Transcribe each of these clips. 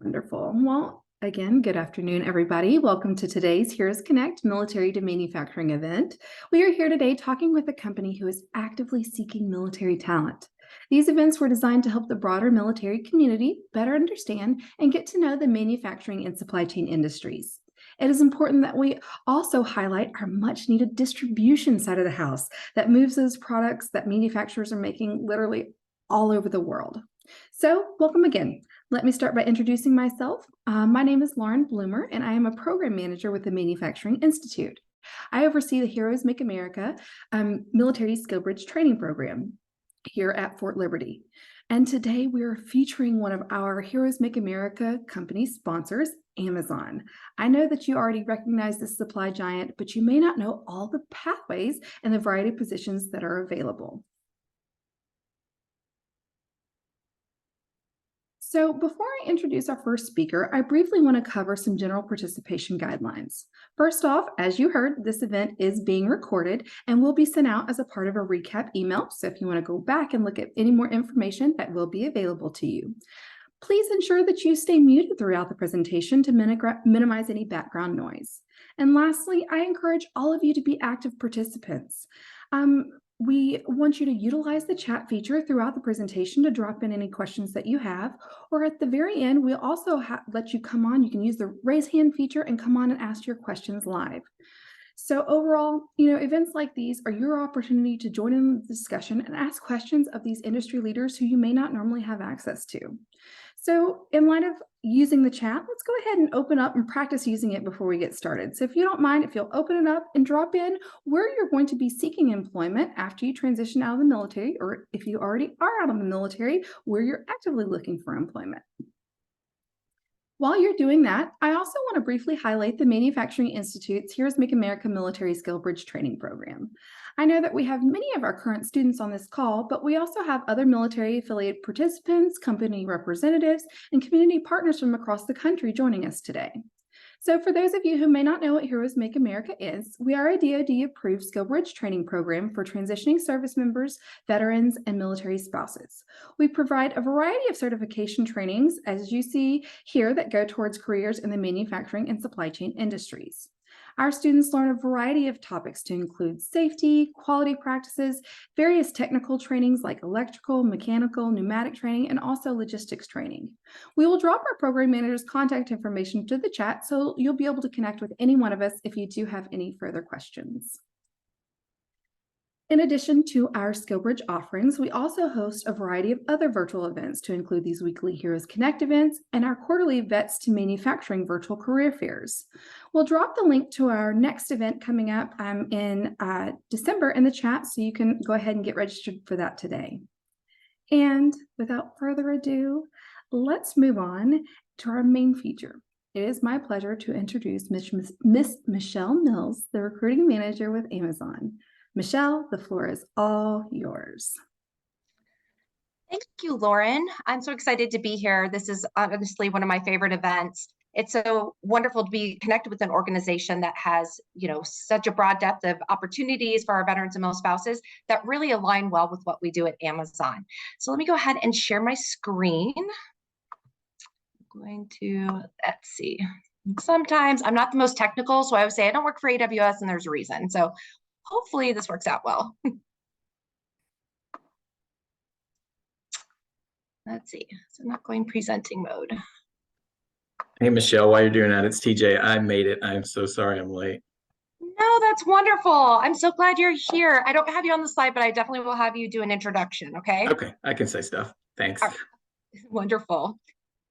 Wonderful. Well, again, good afternoon, everybody. Welcome to today's Heroes Connect Military to Manufacturing event. We are here today talking with a company who is actively seeking military talent. These events were designed to help the broader military community better understand and get to know the manufacturing and supply chain industries. It is important that we also highlight our much needed distribution side of the house that moves those products that manufacturers are making literally all over the world. So welcome again. Let me start by introducing myself. My name is Lauren Bloomer, and I am a program manager with the Manufacturing Institute. I oversee the Heroes Make America Military Skill Bridge Training Program here at Fort Liberty. And today we are featuring one of our Heroes Make America company sponsors, Amazon. I know that you already recognize this supply giant, but you may not know all the pathways and the variety of positions that are available. So before I introduce our first speaker, I briefly want to cover some general participation guidelines. First off, as you heard, this event is being recorded and will be sent out as a part of a recap email. So if you want to go back and look at any more information, that will be available to you. Please ensure that you stay muted throughout the presentation to minimize any background noise. And lastly, I encourage all of you to be active participants. We want you to utilize the chat feature throughout the presentation to drop in any questions that you have, or at the very end, we'll also let you come on. You can use the raise hand feature and come on and ask your questions live. So overall, events like these are your opportunity to join in the discussion and ask questions of these industry leaders who you may not normally have access to. So in light of using the chat, let's go ahead and open up and practice using it before we get started. So if you don't mind, if you'll open it up and drop in where you're going to be seeking employment after you transition out of the military, or if you already are out of the military, where you're actively looking for employment. While you're doing that, I also want to briefly highlight the Manufacturing Institute's Heroes Make America Military Skill Bridge Training Program. I know that we have many of our current students on this call, but we also have other military affiliate participants, company representatives, and community partners from across the country joining us today. So for those of you who may not know what Heroes Make America is, we are a DoD-approved skill bridge training program for transitioning service members, veterans, and military spouses. We provide a variety of certification trainings, as you see here, that go towards careers in the manufacturing and supply chain industries. Our students learn a variety of topics to include safety, quality practices, various technical trainings like electrical, mechanical, pneumatic training, and also logistics training. We will drop our program manager's contact information to the chat, so you'll be able to connect with any one of us if you do have any further questions. In addition to our SkillBridge offerings, we also host a variety of other virtual events to include these weekly Heroes Connect events and our quarterly Vets to Manufacturing virtual career fairs. We'll drop the link to our next event coming up in December in the chat, so you can go ahead and get registered for that today. And without further ado, let's move on to our main feature. It is my pleasure to introduce Miss Michelle Mills, the recruiting manager with Amazon. Michelle, the floor is all yours. Thank you, Lauren. I'm so excited to be here. This is honestly one of my favorite events. It's so wonderful to be connected with an organization that has, such a broad depth of opportunities for our veterans and male spouses that really align well with what we do at Amazon. So let me go ahead and share my screen. I'm going to, let's see. Sometimes I'm not the most technical, so I would say I don't work for AWS, and there's a reason. So hopefully this works out well. Let's see. So I'm not going presenting mode. Hey, Michelle, while you're doing that, it's TJ. I made it. I'm so sorry I'm late. No, that's wonderful. I'm so glad you're here. I don't have you on the slide, but I definitely will have you do an introduction, okay? Okay, I can say stuff. Thanks. Right. Wonderful.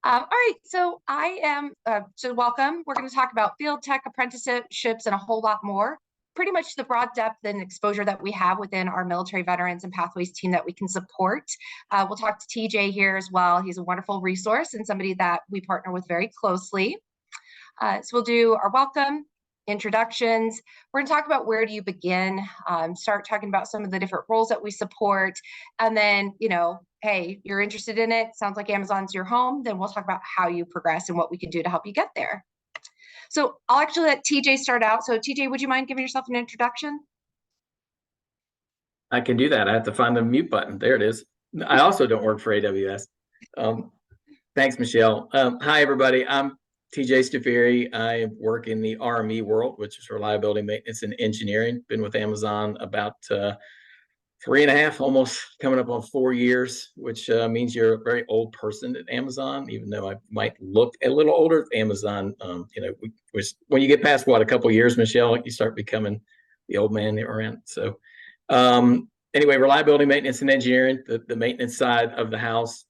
All right, so I am, so welcome. We're going to talk about field tech apprenticeships and a whole lot more. Pretty much the broad depth and exposure that we have within our military veterans and pathways team that we can support. We'll talk to TJ here as well. He's a wonderful resource and somebody that we partner with very closely. So we'll do our welcome, introductions. We're going to talk about where do you begin, start talking about some of the different roles that we support. And then, hey, you're interested in it. Sounds like Amazon's your home. Then we'll talk about how you progress and what we can do to help you get there. So I'll actually let TJ start out. So TJ, would you mind giving yourself an introduction? I can do that. I have to find the mute button. There it is. I also don't work for AWS. Thanks, Michelle. Hi, everybody. I'm TJ Stafiri. I work in the RME world, which is reliability, maintenance, and engineering. Been with Amazon about 3.5, almost coming up on 4 years, which means you're a very old person at Amazon, even though I might look a little older at Amazon. When you get past, a couple years, Michelle, you start becoming the old man that we're in. So anyway, reliability, maintenance, and engineering, the maintenance side of the house,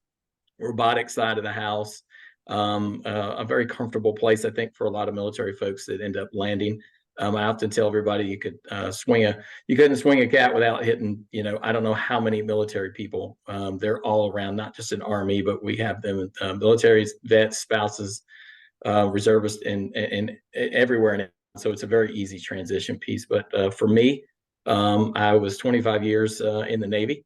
robotic side of the house, a very comfortable place, I think, for a lot of military folks that end up landing. I often tell everybody you couldn't swing a cat without hitting, I don't know how many military people. They're all around, not just in Army, but we have them military vets, spouses, reservists, and everywhere in it. So it's a very easy transition piece. But for me, I was 25 years in the Navy,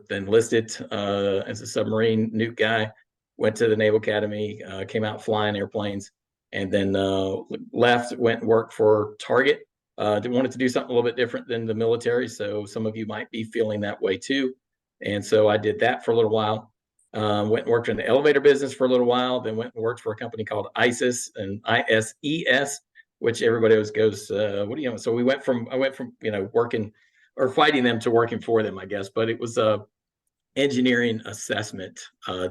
enlisted as a submarine nuke guy, went to the Naval Academy, came out flying airplanes, and then left, went and worked for Target. Wanted to do something a little bit different than the military. So some of you might be feeling that way too. And so I did that for a little while. Went and worked in the elevator business for a little while, then went and worked for a company called ISIS and ISES, which everybody always goes, what do you know? So I went from, working or fighting them to working for them, I guess. But it was a engineering assessment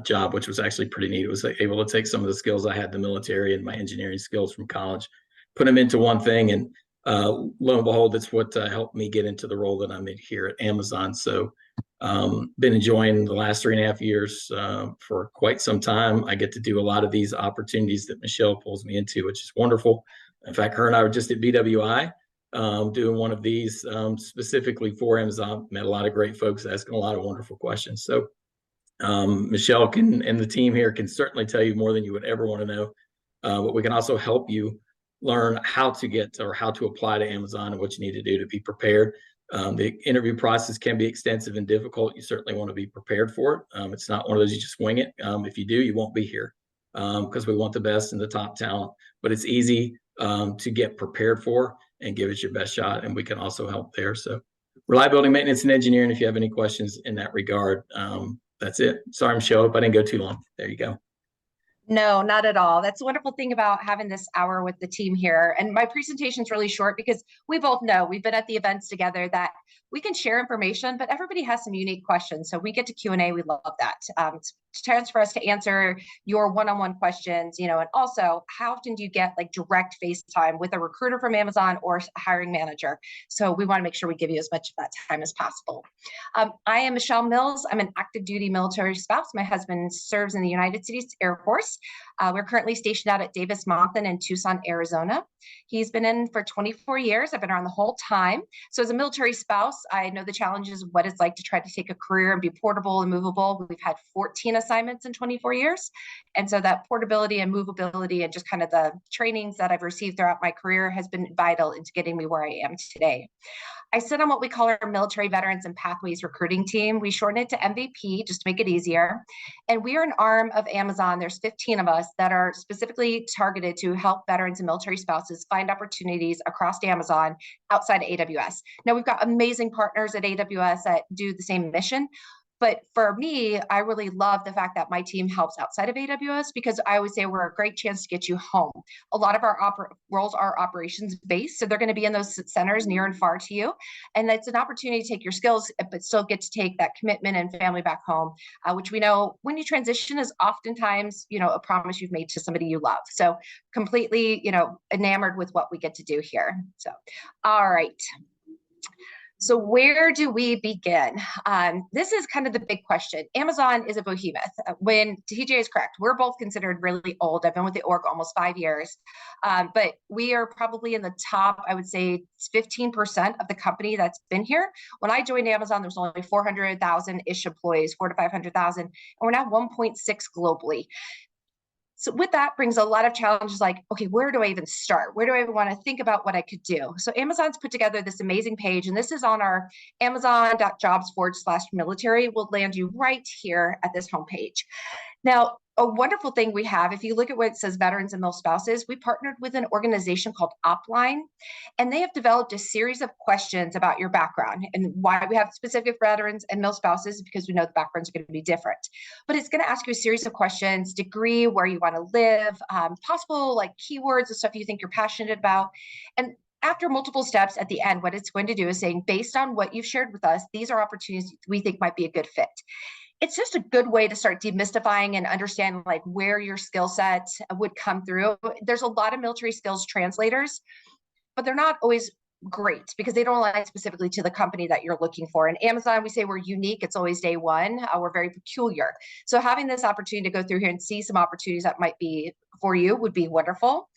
job, which was actually pretty neat. It was able to take some of the skills I had in the military and my engineering skills from college, put them into one thing, and lo and behold, it's what helped me get into the role that I'm in here at Amazon. So been enjoying the last 3.5 years for quite some time. I get to do a lot of these opportunities that Michelle pulls me into, which is wonderful. In fact, her and I were just at BWI doing one of these specifically for Amazon. Met a lot of great folks asking a lot of wonderful questions. So Michelle and the team here can certainly tell you more than you would ever want to know. But we can also help you learn how to get or how to apply to Amazon and what you need to do to be prepared. The interview process can be extensive and difficult. You certainly want to be prepared for it. It's not one of those you just wing it. If you do, you won't be here because we want the best and the top talent. But it's easy to get prepared for and give it your best shot. And we can also help there. So reliability, maintenance, and engineering, if you have any questions in that regard, that's it. Sorry, Michelle, if I didn't go too long. There you go. No, not at all. That's the wonderful thing about having this hour with the team here. And my presentation is really short because we both know we've been at the events together that we can share information, but everybody has some unique questions. So we get to Q&A, we love that. It's a chance for us to answer your one-on-one questions, and also how often do you get like direct FaceTime with a recruiter from Amazon or a hiring manager? So we want to make sure we give you as much of that time as possible. I am Michelle Mills. I'm an active duty military spouse. My husband serves in the United States Air Force. We're currently stationed out at Davis-Monthan in Tucson, Arizona. He's been in for 24 years. I've been around the whole time. So as a military spouse, I know the challenges of what it's like to try to take a career and be portable and movable. We've had 14 assignments in 24 years. And so that portability and movability and just kind of the trainings that I've received throughout my career has been vital into getting me where I am today. I sit on what we call our Military Veterans and Pathways recruiting team. We shorten it to MVP just to make it easier. And we are an arm of Amazon. There's 15 of us that are specifically targeted to help veterans and military spouses find opportunities across Amazon outside of AWS. Now, we've got amazing partners at AWS that do the same mission. But for me, I really love the fact that my team helps outside of AWS because I always say we're a great chance to get you home. A lot of our roles are operations based, so they're going to be in those centers near and far to you. And it's an opportunity to take your skills, but still get to take that commitment and family back home, which we know when you transition is oftentimes, a promise you've made to somebody you love. So completely, enamored with what we get to do here. So, all right. So where do we begin? This is kind of the big question. Amazon is a behemoth. When TJ is correct, we're both considered really old. I've been with the org almost 5 years, but we are probably in the top, I would say 15% of the company that's been here. When I joined Amazon, there was only 400,000-ish employees, 400 to 500,000, and we're now 1.6 globally. So with that brings a lot of challenges like, okay, where do I even start? Where do I even want to think about what I could do? So Amazon's put together this amazing page, and this is on our amazon.jobs/military. Will land you right here at this homepage. Now, a wonderful thing we have, if you look at what it says veterans and mil spouses, we partnered with an organization called Opline, and they have developed a series of questions about your background. And why we have specific veterans and mil spouses is because we know the backgrounds are going to be different. But it's going to ask you a series of questions: degree, where you want to live, possible like keywords and stuff you think you're passionate about. And after multiple steps at the end, what it's going to do is saying, based on what you've shared with us, these are opportunities we think might be a good fit. It's just a good way to start demystifying and understand like where your skill set would come through. There's a lot of military skills translators, but they're not always great because they don't align specifically to the company that you're looking for. In Amazon, we say we're unique. It's always day one. We're very peculiar. So having this opportunity to go through here and see some opportunities that might be for you would be wonderful.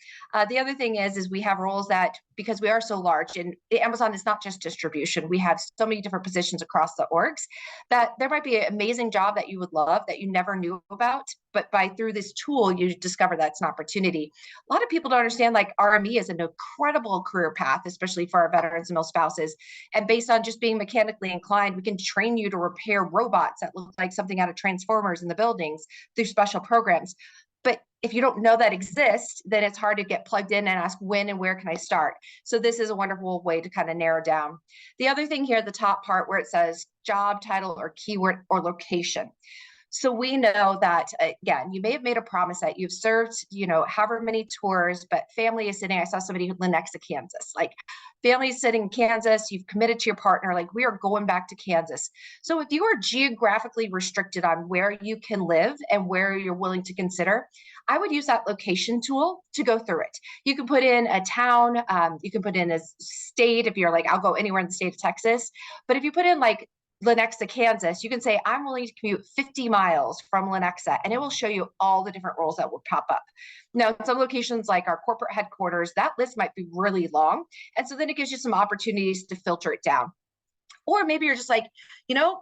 The other thing is we have roles that, because we are so large, and Amazon is not just distribution, we have so many different positions across the orgs that there might be an amazing job that you would love that you never knew about, but through this tool, you discover that's an opportunity. A lot of people don't understand like RME is an incredible career path, especially for our veterans and mil spouses. And based on just being mechanically inclined, we can train you to repair robots that look like something out of Transformers in the buildings through special programs. But if you don't know that exists, then it's hard to get plugged in and ask when and where can I start. So this is a wonderful way to kind of narrow down. The other thing here, the top part where it says job title or keyword or location. So we know that, again, you may have made a promise that you've served, however many tours, but family is sitting, I saw somebody who lived next to Kansas, like family is sitting in Kansas, you've committed to your partner, like we are going back to Kansas. So if you are geographically restricted on where you can live and where you're willing to consider, I would use that location tool to go through it. You can put in a town, you can put in a state if you're like, I'll go anywhere in the state of Texas. But if you put in like Lenexa, Kansas, you can say, I'm willing to commute 50 miles from Lenexa, and it will show you all the different roles that will pop up. Now, in some locations like our corporate headquarters, that list might be really long. And so then it gives you some opportunities to filter it down. Or maybe you're just like,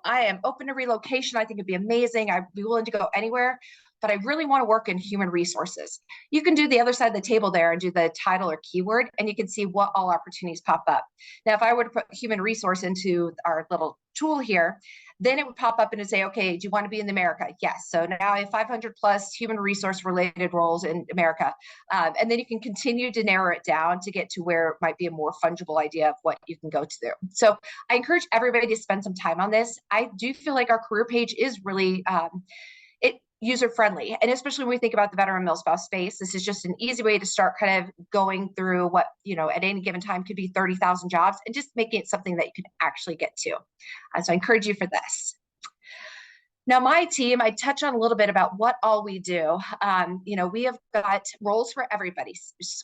I am open to relocation. I think it'd be amazing. I'd be willing to go anywhere, but I really want to work in human resources. You can do the other side of the table there and do the title or keyword, and you can see what all opportunities pop up. Now, if I were to put human resource into our little tool here, then it would pop up and it'd say, okay, do you want to be in America? Yes. So now I have 500 plus human resource related roles in America. And then you can continue to narrow it down to get to where it might be a more fungible idea of what you can go to. So I encourage everybody to spend some time on this. I do feel like our career page is really, user-friendly. And especially when we think about the veteran mil spouse space, this is just an easy way to start kind of going through what, at any given time could be 30,000 jobs and just making it something that you can actually get to. So I encourage you for this. Now, my team, I touch on a little bit about what all we do. We have got roles for everybody.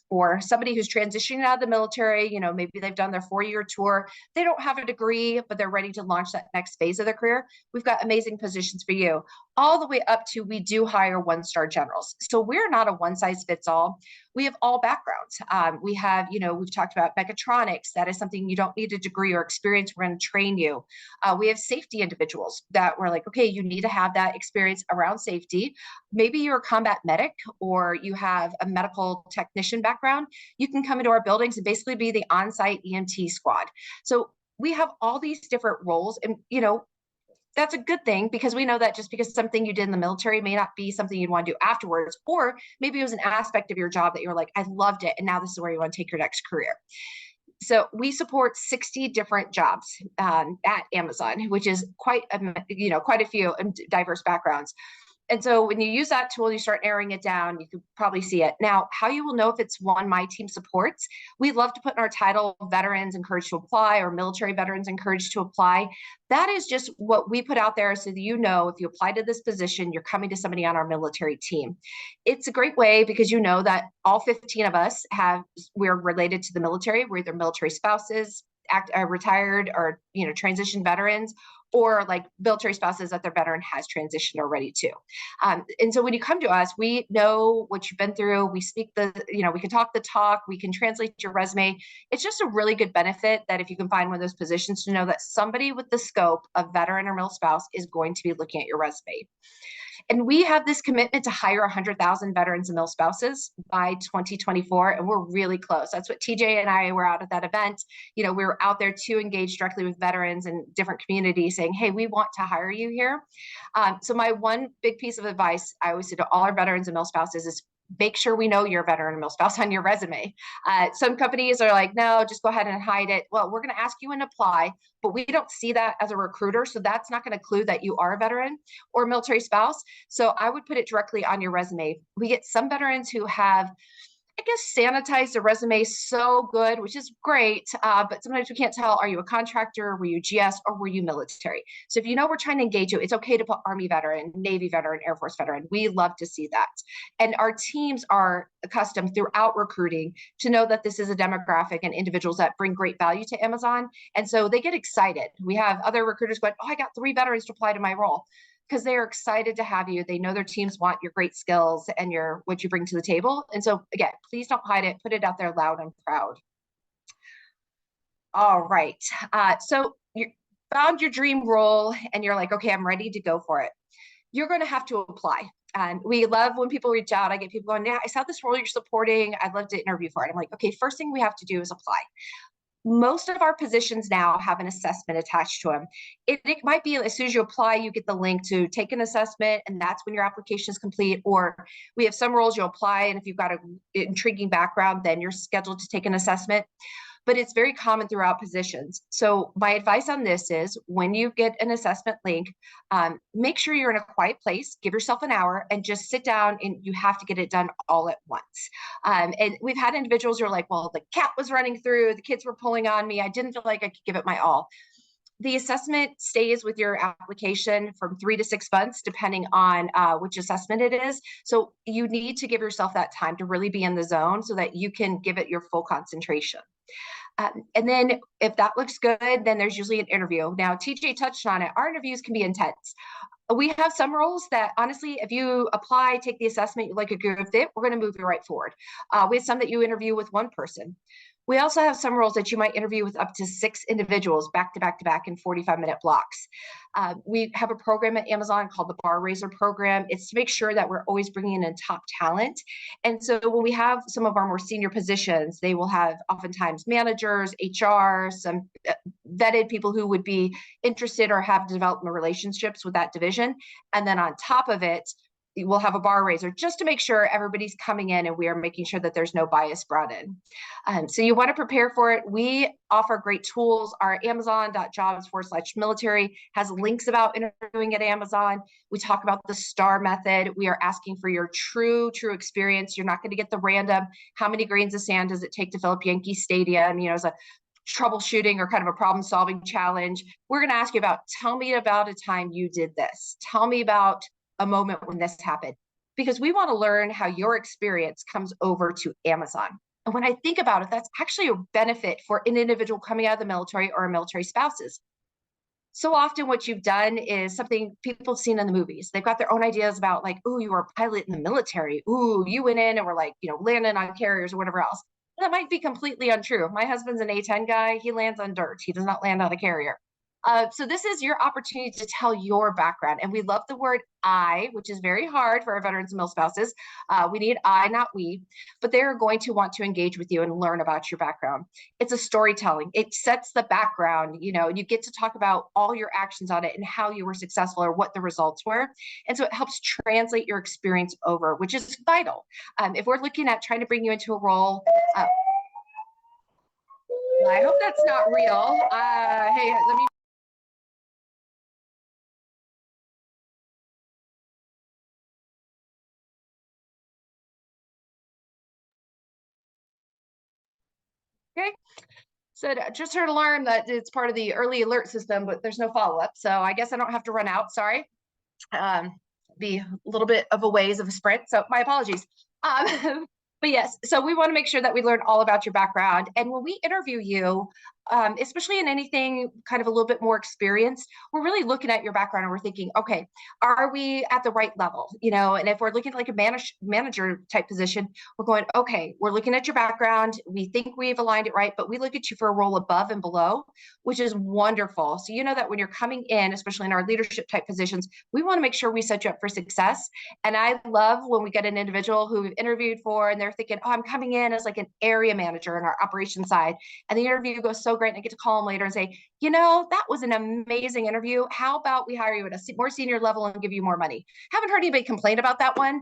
For somebody who's transitioning out of the military, maybe they've done their 4-year tour. They don't have a degree, but they're ready to launch that next phase of their career. We've got amazing positions for you. All the way up to, we do hire 1-star generals. So we're not a one size fits all. We have all backgrounds. We have, we've talked about mechatronics. That is something you don't need a degree or experience. We're going to train you. We have safety individuals that we're like, okay, you need to have that experience around safety. Maybe you're a combat medic or you have a medical technician background. You can come into our buildings and basically be the on-site EMT squad. So we have all these different roles, and that's a good thing because we know that just because something you did in the military may not be something you'd want to do afterwards, or maybe it was an aspect of your job that you were like, I loved it, and now this is where you want to take your next career. So we support 60 different jobs at Amazon, which is quite a few and diverse backgrounds. And so when you use that tool, you start narrowing it down, you can probably see it. Now, how you will know if it's one my team supports, we love to put in our title, veterans encouraged to apply, or military veterans encouraged to apply. That is just what we put out there so that if you apply to this position, you're coming to somebody on our military team. It's a great way because that all 15 of us we're related to the military. We're either military spouses, retired or transition veterans, or like military spouses that their veteran has transitioned already to. And so when you come to us, we know what you've been through. We speak we can talk the talk, we can translate your resume. It's just a really good benefit that if you can find one of those positions, to know that somebody with the scope of veteran or mil spouse is going to be looking at your resume. And we have this commitment to hire 100,000 veterans and mil spouses by 2024, and we're really close. That's what TJ and I were out at that event. We were out there to engage directly with veterans and different communities saying, hey, we want to hire you here. So my one big piece of advice I always say to all our veterans and mil spouses is make sure we know you're a veteran and mil spouse on your resume. Some companies are like, no, just go ahead and hide it. Well, we're going to ask you and apply, but we don't see that as a recruiter. So that's not going to clue that you are a veteran or military spouse. So I would put it directly on your resume. We get some veterans who have, I guess, sanitize the resume so good, which is great, but sometimes we can't tell, are you a contractor, were you GS, or were you military? So if we're trying to engage you, it's okay to put Army veteran, Navy veteran, Air Force veteran. We love to see that. And our teams are accustomed throughout recruiting to know that this is a demographic and individuals that bring great value to Amazon. And so they get excited. We have other recruiters going, oh, I got 3 veterans to apply to my role, because they are excited to have you. They know their teams want your great skills and what you bring to the table. And so again, please don't hide it, put it out there loud and proud. All right, so you found your dream role and you're like, okay, I'm ready to go for it. You're gonna have to apply. And we love when people reach out. I get people going, yeah, I saw this role you're supporting, I'd love to interview for it. I'm like, okay, first thing we have to do is apply. Most of our positions now have an assessment attached to them. It might be as soon as you apply, you get the link to take an assessment, and that's when your application is complete. Or we have some roles you apply, and if you've got an intriguing background, then you're scheduled to take an assessment. But it's very common throughout positions. So my advice on this is when you get an assessment link, make sure you're in a quiet place, give yourself an hour and just sit down, and you have to get it done all at once. And we've had individuals who are like, well, the cat was running through, the kids were pulling on me, I didn't feel like I could give it my all. The assessment stays with your application from 3 to 6 months, depending on which assessment it is. So you need to give yourself that time to really be in the zone so that you can give it your full concentration. And then if that looks good, then there's usually an interview. Now, TJ touched on it. Our interviews can be intense. We have some roles that honestly, if you apply, take the assessment, you like a good fit, we're going to move you right forward. We have some that you interview with one person. We also have some roles that you might interview with up to 6 individuals back to back to back in 45-minute blocks. We have a program at Amazon called the Bar Raiser program. It's to make sure that we're always bringing in top talent. And so when we have some of our more senior positions, they will have oftentimes managers, HR, some vetted people who would be interested or have development relationships with that division. And then on top of it, we'll have a bar raiser just to make sure everybody's coming in and we are making sure that there's no bias brought in. So you want to prepare for it. We offer great tools. Our Amazon.jobs/military has links about interviewing at Amazon. We talk about the STAR method. We are asking for your true experience. You're not going to get the random, how many grains of sand does it take to fill up Yankee Stadium, as a troubleshooting or kind of a problem solving challenge. We're going to ask you about, tell me about a time you did this. Tell me about a moment when this happened, because we want to learn how your experience comes over to Amazon. And when I think about it, that's actually a benefit for an individual coming out of the military or military spouses. So often what you've done is something people have seen in the movies. They've got their own ideas about like, oh, you were a pilot in the military. Ooh, you went in and were like, landing on carriers or whatever else. That might be completely untrue. My husband's an A-10 guy. He lands on dirt. He does not land on a carrier. So this is your opportunity to tell your background. And we love the word I, which is very hard for our veterans and mil spouses. We need I, not we, but they're going to want to engage with you and learn about your background. It's a storytelling. It sets the background, and you get to talk about all your actions on it and how you were successful or what the results were. And so it helps translate your experience over, which is vital. If we're looking at trying to bring you into a role, I hope that's not real. Hey, let me. Okay, so just heard alarm that it's part of the early alert system, but there's no follow-up. So I guess I don't have to run out, sorry. Be a little bit of a ways of a sprint, so my apologies. But yes, so we want to make sure that we learn all about your background. And when we interview you, especially in anything kind of a little bit more experienced, we're really looking at your background and we're thinking, okay, are we at the right level? And if we're looking at like a manager type position, we're going, okay, we're looking at your background. We think we've aligned it right, but we look at you for a role above and below, which is wonderful. So you know that when you're coming in, especially in our leadership type positions, we want to make sure we set you up for success. And I love when we get an individual who we've interviewed for and they're thinking, oh, I'm coming in as like an area manager in our operations side. And the interview goes so great. And I get to call them later and say, that was an amazing interview. How about we hire you at a more senior level and give you more money? Haven't heard anybody complain about that one.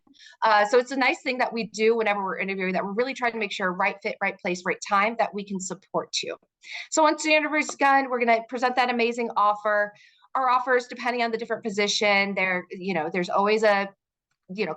So it's a nice thing that we do whenever we're interviewing, that we're really trying to make sure right fit, right place, right time, that we can support you. So once the interview's done, we're going to present that amazing offer. Our offers, depending on the different position, there's always a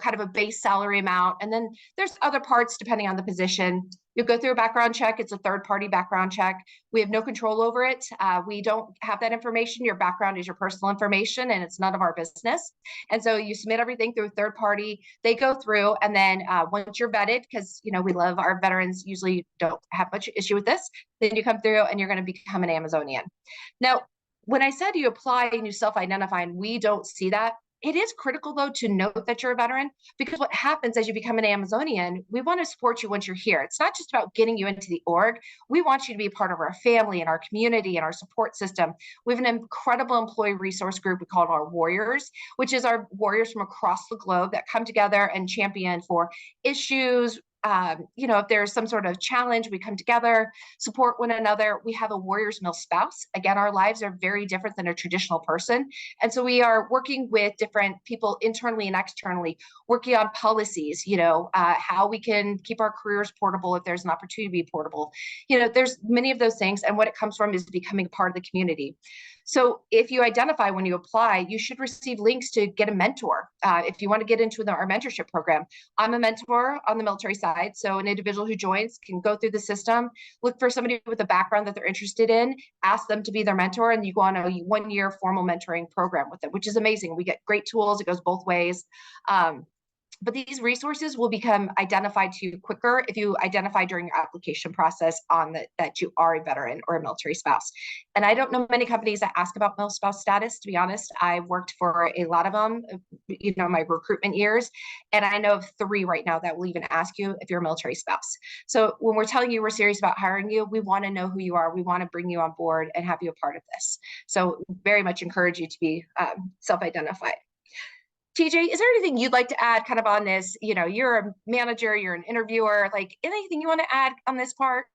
kind of a base salary amount. And then there's other parts depending on the position. You'll go through a background check. It's a third-party background check. We have no control over it. We don't have that information. Your background is your personal information and it's none of our business. And so you submit everything through a third party. They go through, and then once you're vetted, because we love our veterans, usually don't have much issue with this, then you come through and you're going to become an Amazonian. Now, when I said you apply and you self-identify and we don't see that, it is critical, though, to note that you're a veteran, because what happens as you become an Amazonian, we want to support you once you're here. It's not just about getting you into the org. We want you to be a part of our family and our community and our support system. We have an incredible employee resource group we call it our Warriors, which is our warriors from across the globe that come together and champion for issues. If there's some sort of challenge, we come together, support one another. We have a Warriors Mill spouse. Again, our lives are very different than a traditional person. And so we are working with different people internally and externally, working on policies, how we can keep our careers portable if there's an opportunity to be portable. There's many of those things. And what it comes from is becoming part of the community. So if you identify when you apply, you should receive links to get a mentor. If you want to get into our mentorship program, I'm a mentor on the military side. So an individual who joins can go through the system, look for somebody with a background that they're interested in, ask them to be their mentor, and you go on a 1-year formal mentoring program with them, which is amazing. We get great tools. It goes both ways. But these resources will become identified to you quicker if you identify during your application process that you are a veteran or a military spouse. And I don't know many companies that ask about military spouse status, to be honest. I've worked for a lot of them, my recruitment years, and I know of 3 right now that will even ask you if you're a military spouse. So when we're telling you we're serious about hiring you, we want to know who you are. We want to bring you on board and have you a part of this. So very much encourage you to be self-identified. TJ, is there anything you'd like to add kind of on this? You're a manager, you're an interviewer, like anything you want to add on this part?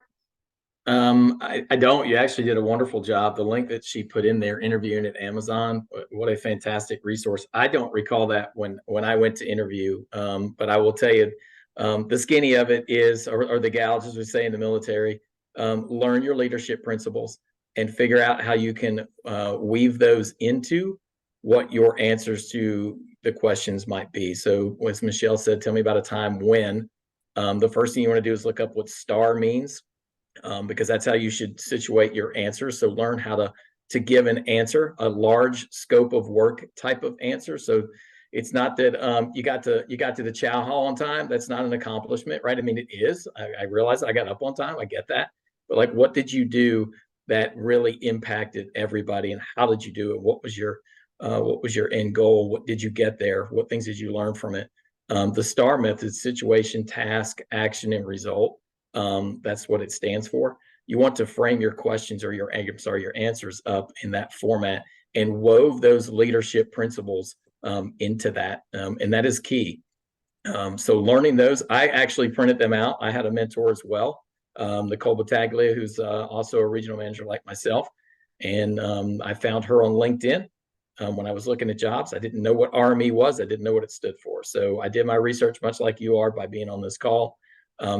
I don't. You actually did a wonderful job. The link that she put in there, interviewing at Amazon, what a fantastic resource. I don't recall that when I went to interview, but I will tell you, the skinny of it is, or the gals, as we say in the military, learn your leadership principles and figure out how you can weave those into what your answers to the questions might be. So as Michelle said, tell me about a time when. The first thing you want to do is look up what STAR means, because that's how you should situate your answers. So learn how to give an answer, a large scope of work type of answer. So it's not that you got to the chow hall on time. That's not an accomplishment, right? I mean, it is. I realize I got up on time. I get that. But like, what did you do that really impacted everybody, and how did you do it? What was your end goal? What did you get there? What things did you learn from it? The STAR method: situation, task, action, and result. That's what it stands for. You want to frame your questions or your answers up in that format and wove those leadership principles into that. And that is key. So learning those, I actually printed them out. I had a mentor as well, Nicole Battaglia, who's also a regional manager like myself. And I found her on LinkedIn. When I was looking at jobs, I didn't know what RME was. I didn't know what it stood for. So I did my research, much like you are, by being on this call.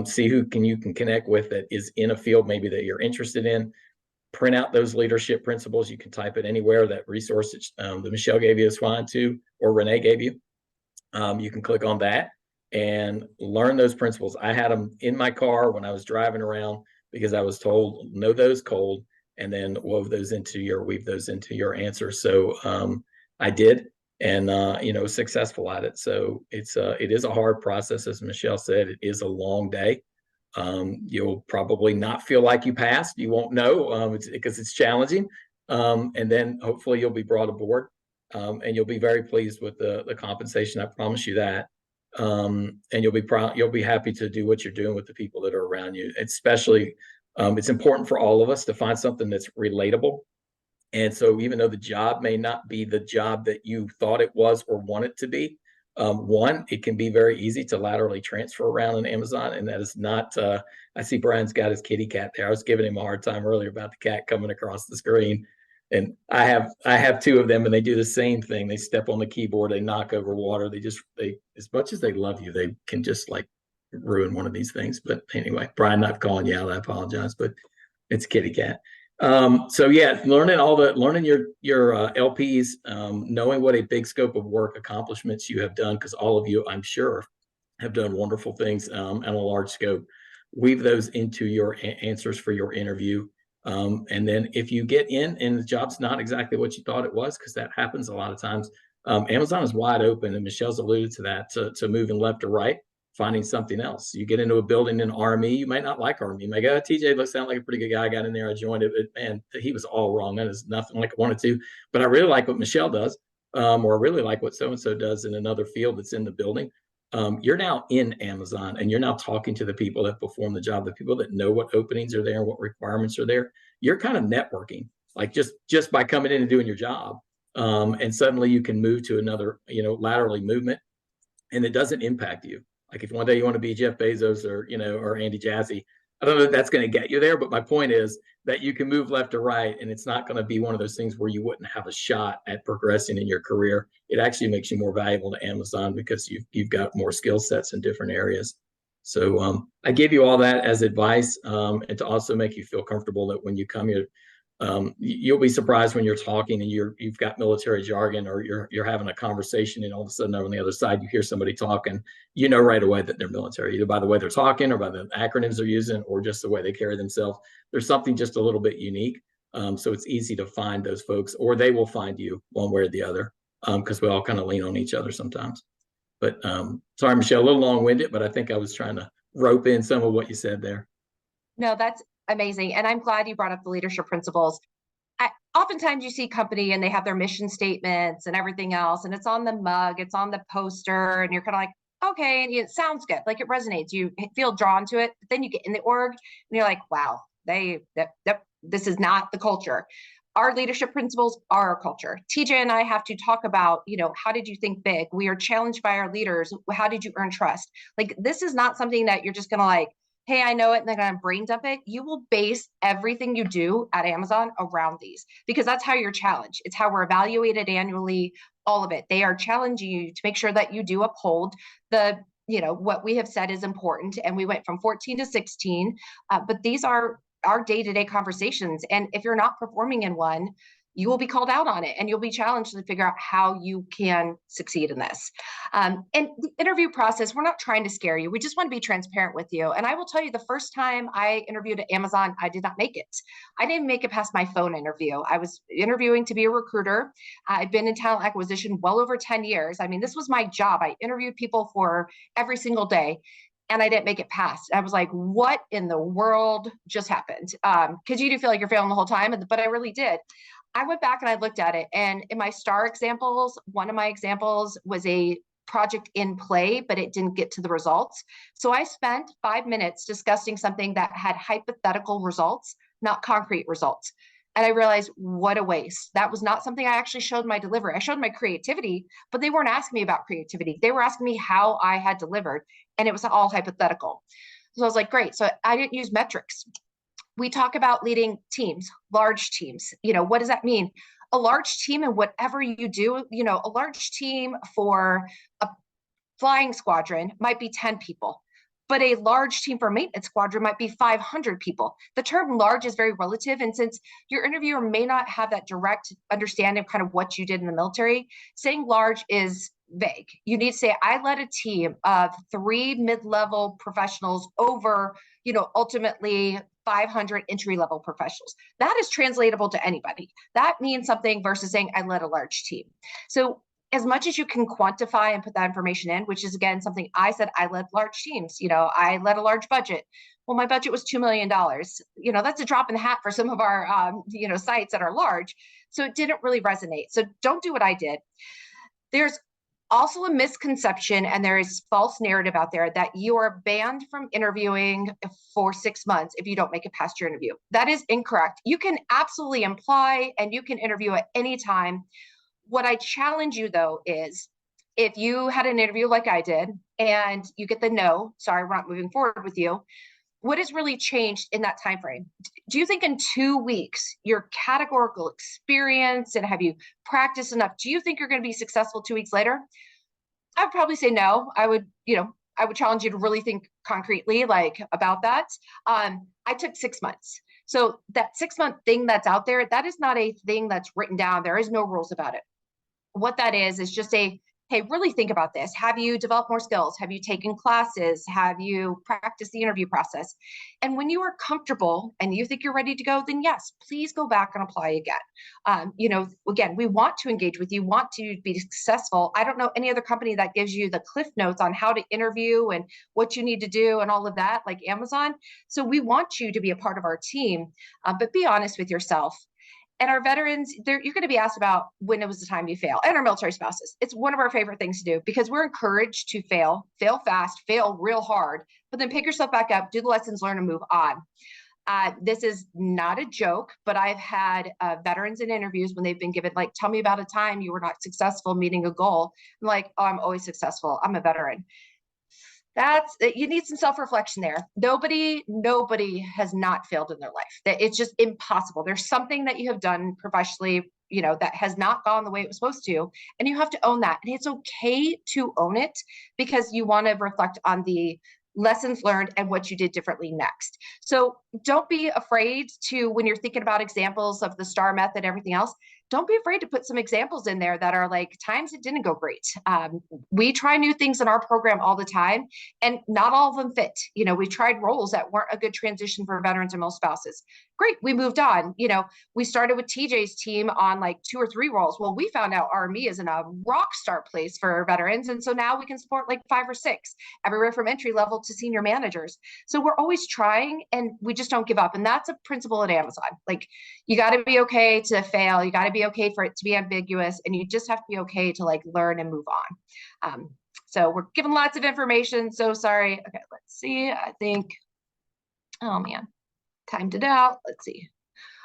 See who you can connect with that is in a field maybe that you're interested in. Print out those leadership principles. You can type it anywhere. That resource that Michelle gave you is fine too, or Renee gave you. You can click on that and learn those principles. I had them in my car when I was driving around because I was told, know those cold, and then weave those into your answers. So I did, and successful at it. So it is a hard process, as Michelle said. It is a long day, You'll probably not feel like you passed. You won't know because it's challenging. And then hopefully you'll be brought aboard and you'll be very pleased with the compensation. I promise you that. And you'll be happy to do what you're doing with the people that are around you. Especially, it's important for all of us to find something that's relatable. And so even though the job may not be the job that you thought it was or want it to be, one, it can be very easy to laterally transfer around in Amazon. And that is not, I see Brian's got his kitty cat there. I was giving him a hard time earlier about the cat coming across the screen. And I have two of them and they do the same thing. They step on the keyboard, they knock over water. They, as much as they love you, they can just like ruin one of these things. But anyway, Brian, not calling you out, I apologize, but it's kitty cat. So yeah, learning your LPs, knowing what a big scope of work accomplishments you have done, because all of you, I'm sure, have done wonderful things on a large scope. Weave those into your answers for your interview. And then if you get in and the job's not exactly what you thought it was, because that happens a lot of times, Amazon is wide open, and Michelle's alluded to that, to moving left or right, finding something else. You get into a building in RME, you might not like RME. You may go, TJ looks sound like a pretty good guy. I got in there, I joined it, but man, he was all wrong. That is nothing like I wanted to. But I really like what Michelle does, or I really like what so-and-so does in another field that's in the building. You're now in Amazon and you're now talking to the people that perform the job, the people that know what openings are there and what requirements are there. You're kind of networking, like just by coming in and doing your job. And suddenly you can move to another, laterally movement, and it doesn't impact you. Like if one day you want to be Jeff Bezos or Andy Jassy, I don't know if that's going to get you there, but my point is that you can move left or right, and it's not going to be one of those things where you wouldn't have a shot at progressing in your career. It actually makes you more valuable to Amazon because you've got more skill sets in different areas. So I give you all that as advice, and to also make you feel comfortable that when you come here, you'll be surprised when you're talking and you've got military jargon, or you're having a conversation, and all of a sudden on the other side you hear somebody talking, right away that they're military, either by the way they're talking or by the acronyms they're using or just the way they carry themselves. There's something just a little bit unique. So it's easy to find those folks, or they will find you one way or the other, because we all kind of lean on each other sometimes. But sorry, Michelle, a little long-winded, but I think I was trying to rope in some of what you said there. No, that's amazing. And I'm glad you brought up the leadership principles. Oftentimes you see company and they have their mission statements and everything else, and it's on the mug, it's on the poster, and you're kind of like, okay, and it sounds good, like it resonates, you feel drawn to it. But then you get in the org and you're like, wow, this is not the culture. Our leadership principles are our culture. TJ and I have to talk about, how did you think big? We are challenged by our leaders. How did you earn trust? Like, this is not something that you're just going to like, hey, I know it, and they're going to brain dump it. You will base everything you do at Amazon around these, because that's how you're challenged. It's how we're evaluated annually, all of it. They are challenging you to make sure that you do uphold the, what we have said is important. And we went from 14 to 16, but these are our day-to-day conversations. And if you're not performing in one, you will be called out on it, and you'll be challenged to figure out how you can succeed in this. And the interview process, we're not trying to scare you. We just want to be transparent with you. And I will tell you, the first time I interviewed at Amazon, I did not make it. I didn't make it past my phone interview. I was interviewing to be a recruiter. I've been in talent acquisition well over 10 years. I mean, this was my job. I interviewed people for every single day, and I didn't make it past. I was like, what in the world just happened? Because you do feel like you're failing the whole time, but I really did. I went back and I looked at it, and in my star examples, one of my examples was a project in play, but it didn't get to the results. So I spent 5 minutes discussing something that had hypothetical results, not concrete results. And I realized, what a waste. That was not something I actually showed my delivery. I showed my creativity, but they weren't asking me about creativity. They were asking me how I had delivered, and it was all hypothetical. So I was like, great. So I didn't use metrics. We talk about leading teams, large teams. What does that mean? A large team in whatever you do, a large team for a flying squadron might be 10 people, but a large team for a maintenance squadron might be 500 people. The term large is very relative. And since your interviewer may not have that direct understanding of kind of what you did in the military, saying large is vague. You need to say, I led a team of 3 mid-level professionals over, ultimately 500 entry-level professionals. That is translatable to anybody. That means something versus saying I led a large team. So as much as you can quantify and put that information in, which is again something I said, I led large teams, I led a large budget. Well, my budget was $2 million. That's a drop in the hat for some of our, sites that are large. So it didn't really resonate. So don't do what I did. There's also a misconception and there is false narrative out there that you are banned from interviewing for 6 months if you don't make it past your interview. That is incorrect. You can absolutely apply and you can interview at any time. What I challenge you though is if you had an interview like I did and you get the no, sorry, we're not moving forward with you, what has really changed in that time frame? Do you think in 2 weeks your categorical experience and have you practiced enough? Do you think you're going to be successful 2 weeks later? I would probably say no. I would challenge you to really think concretely about that. I took 6 months. So that 6-month thing that's out there, that is not a thing that's written down. There is no rules about it. What that is just hey, really think about this. Have you developed more skills? Have you taken classes? Have you practiced the interview process? And when you are comfortable and you think you're ready to go, then yes, please go back and apply again. Again, we want to engage with you, want to be successful. I don't know any other company that gives you the cliff notes on how to interview and what you need to do and all of that, like Amazon. So we want you to be a part of our team, but be honest with yourself. And our veterans, you're going to be asked about when it was the time you fail, and our military spouses. It's one of our favorite things to do because we're encouraged to fail fast, fail real hard, but then pick yourself back up, do the lessons learned, and move on. This is not a joke, but I've had veterans in interviews when they've been given, tell me about a time you were not successful meeting a goal. I'm like, oh, I'm always successful. I'm a veteran. You need some self-reflection there. Nobody has not failed in their life. That it's just impossible. There's something that you have done professionally, that has not gone the way it was supposed to, and you have to own that. And it's okay to own it because you want to reflect on the lessons learned and what you did differently next. So don't be afraid to, when you're thinking about examples of the STAR method and everything else, don't be afraid to put some examples in there that are times it didn't go great. We try new things in our program all the time, and not all of them fit. We tried roles that weren't a good transition for veterans and most spouses. Great, we moved on. We started with TJ's team on 2 or 3 roles. Well, we found out RME isn't a rock star place for veterans, and so now we can support 5 or 6, everywhere from entry level to senior managers. So we're always trying, and we just don't give up. And that's a principle at Amazon. You got to be okay to fail. You got to be okay for it to be ambiguous, and you just have to be okay to learn and move on. So we're giving lots of information. So sorry. Okay, let's see. I think, oh man, timed it out. Let's see.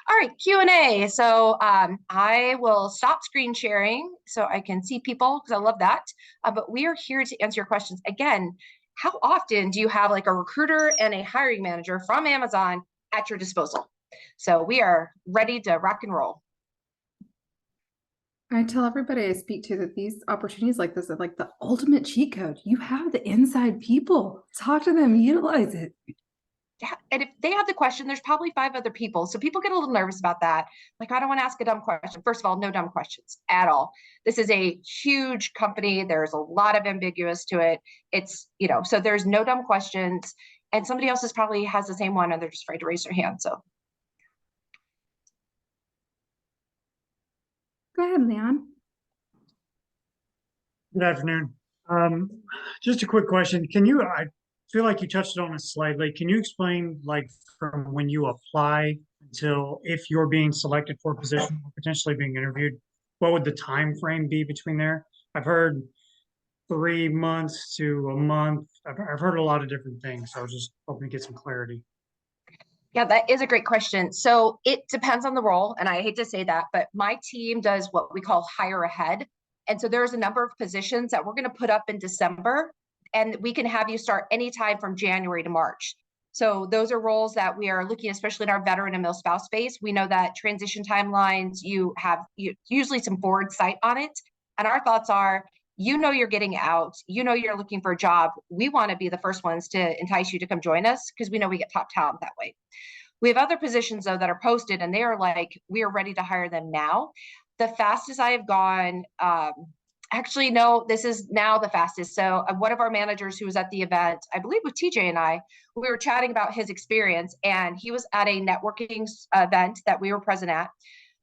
All right, Q&A. So I will stop screen sharing so I can see people because I love that. But we are here to answer your questions. Again, how often do you have a recruiter and a hiring manager from Amazon at your disposal? So we are ready to rock and roll. I tell everybody I speak to that these opportunities like this are like the ultimate cheat code. You have the inside people. Talk to them, utilize it. Yeah, and if they have the question, there's probably 5 other people. So people get a little nervous about that. I don't want to ask a dumb question. First of all, no dumb questions at all. This is a huge company. There's a lot of ambiguous to it. It's, so there's no dumb questions. And somebody else probably has the same one and they're just afraid to raise their hand. So. Go ahead, Leon. Good afternoon. Just a quick question. I feel like you touched on it slightly. Can you explain, from when you apply until if you're being selected for a position or potentially being interviewed, what would the time frame be between there? I've heard 3 months to a month. I've heard a lot of different things. So I was just hoping to get some clarity. Yeah, that is a great question. So it depends on the role. And I hate to say that, but my team does what we call hire ahead. And so there's a number of positions that we're going to put up in December, and we can have you start anytime from January to March. So those are roles that we are looking, especially in our veteran and mil spouse space. We know that transition timelines, you usually some forward sight on it. And our thoughts are, you're getting out, you're looking for a job. We want to be the first ones to entice you to come join us because we know we get top talent that way. We have other positions though that are posted and they are we are ready to hire them now. The fastest I have gone, actually, no, this is now the fastest. So one of our managers who was at the event, I believe with TJ and I, we were chatting about his experience, and he was at a networking event that we were present at.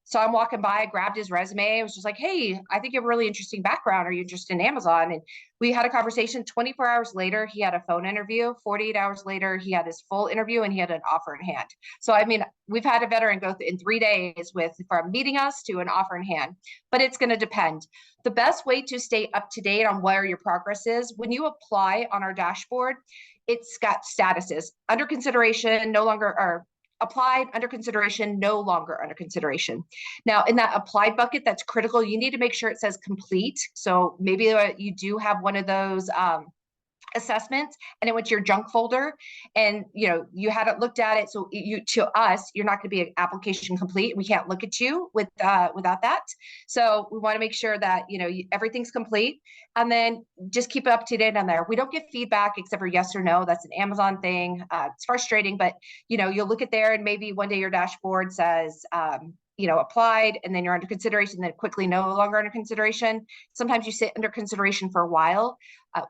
So I'm walking by, I grabbed his resume. I was just like, hey, I think you have a really interesting background. Are you interested in Amazon? And we had a conversation. 24 hours later, he had a phone interview. 48 hours later, he had his full interview and he had an offer in hand. So, I mean, we've had a veteran go in 3 days from meeting us to an offer in hand, but it's going to depend. The best way to stay up to date on where your progress is, when you apply on our dashboard, it's got statuses under consideration, no longer, or applied, under consideration, no longer under consideration. Now, in that applied bucket, that's critical. You need to make sure it says complete. So maybe you do have one of those assessments and it went to your junk folder and you hadn't looked at it. So to us, you're not going to be an application complete. We can't look at you without that. So we want to make sure that everything's complete, and then just keep it up to date on there. We don't get feedback except for yes or no. That's an Amazon thing. It's frustrating, but you'll look at there and maybe one day your dashboard says applied, and then you're under consideration, then quickly no longer under consideration. Sometimes you sit under consideration for a while.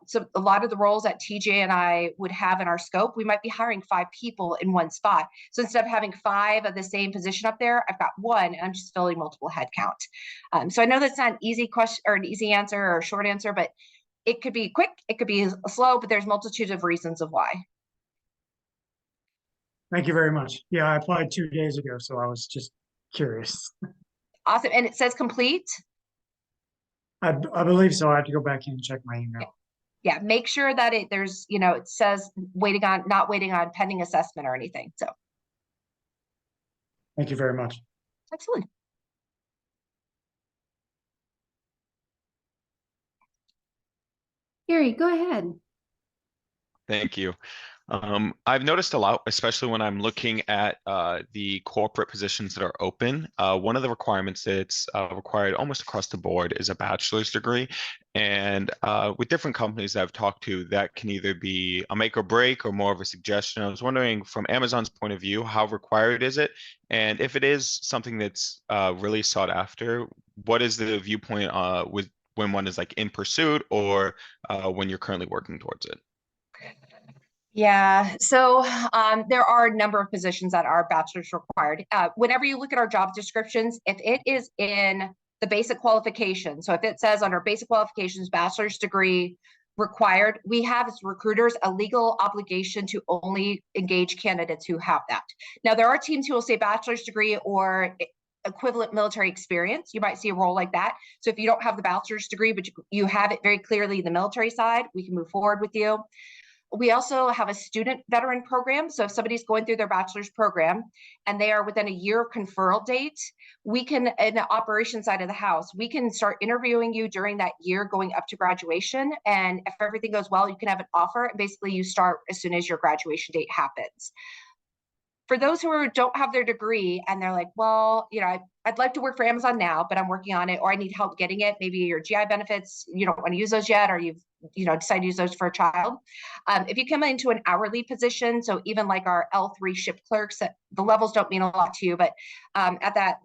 So a lot of the roles that TJ and I would have in our scope, we might be hiring 5 people in one spot. So instead of having 5 of the same position up there, I've got 1 and I'm just filling multiple headcount. So I know that's not an easy question or an easy answer or a short answer, but it could be quick, it could be slow, but there's multitudes of reasons of why. Thank you very much. Yeah, I applied 2 days ago, so I was just curious. Awesome. And it says complete? I believe so. I have to go back in and check my email. Yeah, make sure that it says not waiting on pending assessment or anything. So Thank you very much. absolutely. Gary, go ahead. Thank you. I've noticed a lot, especially when I'm looking at the corporate positions that are open. One of the requirements that's required almost across the board is a bachelor's degree. And with different companies that I've talked to, that can either be a make or break or more of a suggestion. I was wondering, from Amazon's point of view, how required is it? And if it is something that's really sought after, what is the viewpoint with when one is like in pursuit or when you're currently working towards it? Yeah, so there are a number of positions that are bachelor's required. Whenever you look at our job descriptions, if it is in the basic qualification, so if it says under basic qualifications, bachelor's degree required, we have as recruiters a legal obligation to only engage candidates who have that. Now, there are teams who will say bachelor's degree or equivalent military experience. You might see a role like that. So if you don't have the bachelor's degree, but you have it very clearly in the military side, we can move forward with you. We also have a student veteran program. So if somebody's going through their bachelor's program and they are within a year of conferral date, we can, in the operations side of the house, we can start interviewing you during that year going up to graduation. And if everything goes well, you can have an offer. And basically you start as soon as your graduation date happens. For those who don't have their degree and they're like, well, I'd like to work for Amazon now, but I'm working on it, or I need help getting it. Maybe your GI benefits, you don't want to use those yet, or you've decided to use those for a child. If you come into an hourly position, so even like our L3 ship clerks, the levels don't mean a lot to you, but at that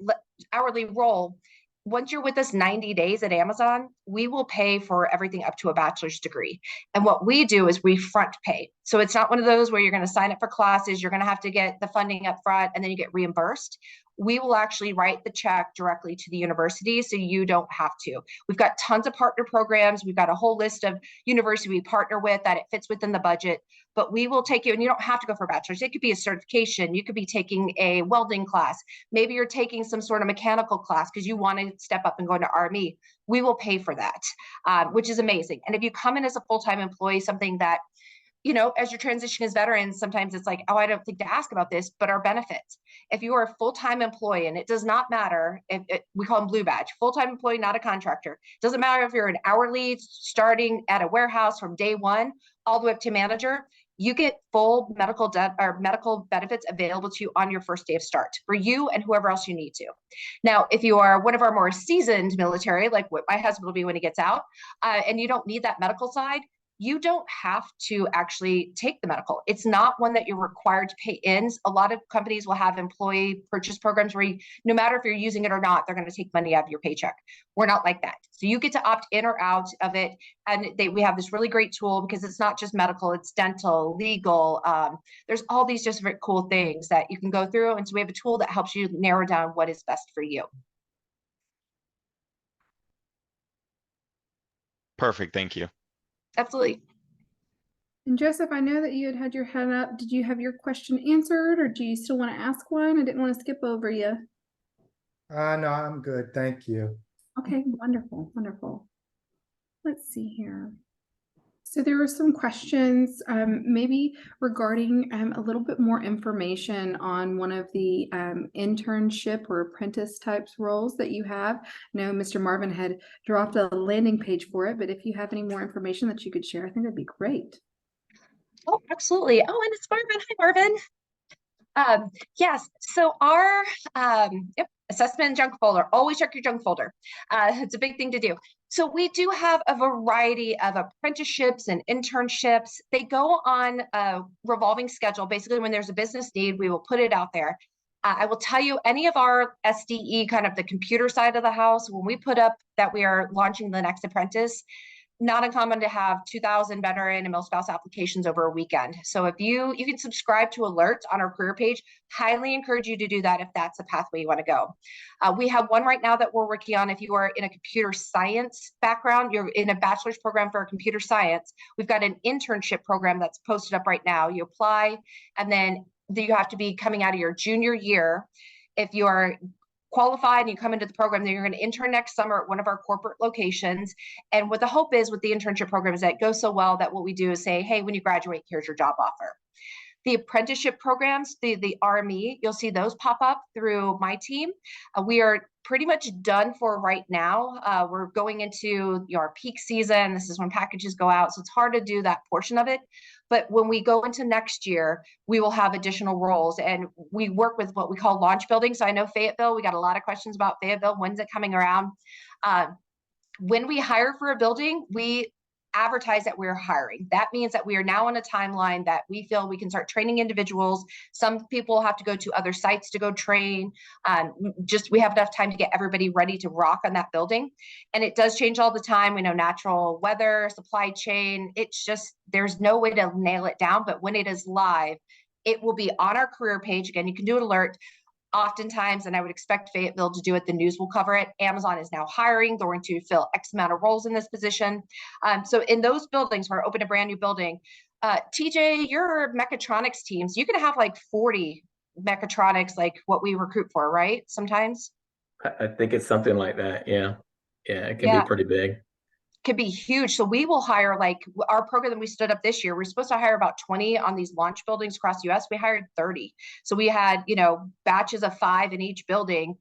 hourly role, once you're with us 90 days at Amazon, we will pay for everything up to a bachelor's degree. And what we do is we front pay. So it's not one of those where you're going to sign up for classes, you're going to have to get the funding up front, and then you get reimbursed. We will actually write the check directly to the university, so you don't have to. We've got tons of partner programs. We've got a whole list of universities we partner with that it fits within the budget, but we will take you, and you don't have to go for a bachelor's. It could be a certification. You could be taking a welding class. Maybe you're taking some sort of mechanical class because you want to step up and go into RME. We will pay for that, which is amazing. And if you come in as a full-time employee, something that as you're transitioning as veterans, sometimes it's like, oh, I don't think to ask about this, but our benefits. If you are a full-time employee, and it does not matter, we call them blue badge, full-time employee, not a contractor. Doesn't matter if you're an hourly starting at a warehouse from day one, all the way up to manager, you get full medical benefits available to you on your first day of start for you and whoever else you need to. Now, if you are one of our more seasoned military, like what my husband will be when he gets out, and you don't need that medical side, you don't have to actually take the medical. It's not one that you're required to pay in. A lot of companies will have employee purchase programs where no matter if you're using it or not, they're going to take money out of your paycheck. We're not like that. So you get to opt in or out of it. And we have this really great tool because it's not just medical, it's dental, legal. There's all these just very cool things that you can go through. And so we have a tool that helps you narrow down what is best for you. Perfect. Thank you. Absolutely. And Joseph, I know that you had your hand up. Did you have your question answered, or do you still want to ask one? I didn't want to skip over you. No, I'm good. Thank you. Okay, wonderful, wonderful. Let's see here. So there were some questions, maybe regarding a little bit more information on one of the internship or apprentice types roles that you have. I know Mr. Marvin had dropped a landing page for it, but if you have any more information that you could share, I think that'd be great. Oh, absolutely. Oh, and it's Marvin. Hi, Marvin. Yes, so our assessment and junk folder, always check your junk folder. It's a big thing to do. So we do have a variety of apprenticeships and internships. They go on a revolving schedule. Basically, when there's a business need, we will put it out there. I will tell you, any of our SDE, kind of the computer side of the house, when we put up that we are launching the next apprentice, not uncommon to have 2,000 veteran and mill-spouse applications over a weekend. So if you can subscribe to alerts on our career page, highly encourage you to do that if that's a pathway you want to go. We have one right now that we're working on. If you are in a computer science background, you're in a bachelor's program for computer science, we've got an internship program that's posted up right now. You apply, and then you have to be coming out of your junior year. If you are qualified and you come into the program, then you're going to intern next summer at one of our corporate locations. And what the hope is with the internship program is that it goes so well that what we do is say, hey, when you graduate, here's your job offer. The apprenticeship programs, the RME, you'll see those pop up through my team. We are pretty much done for right now. We're going into our peak season. This is when packages go out. So it's hard to do that portion of it. But when we go into next year, we will have additional roles, and we work with what we call launch building. So I know Fayetteville, we got a lot of questions about Fayetteville. When's it coming around? When we hire for a building, we advertise that we're hiring. That means that we are now on a timeline that we feel we can start training individuals. Some people have to go to other sites to go train. We have enough time to get everybody ready to rock on that building. And it does change all the time. We know natural weather, supply chain. It's just, there's no way to nail it down. But when it is live, it will be on our career page. Again, you can do an alert. Oftentimes, and I would expect Fayetteville to do it, the news will cover it. Amazon is now hiring. They're going to fill X amount of roles in this position. So in those buildings, where I open a brand new building, TJ, your mechatronics teams, you can have like 40 mechatronics, like what we recruit for, right? Sometimes. I think it's something like that. Yeah. Yeah, it can be pretty big. Could be huge. So we will hire, like our program that we stood up this year, we're supposed to hire about 20 on these launch buildings across the US. We hired 30. So we had, batches of 5 in each building.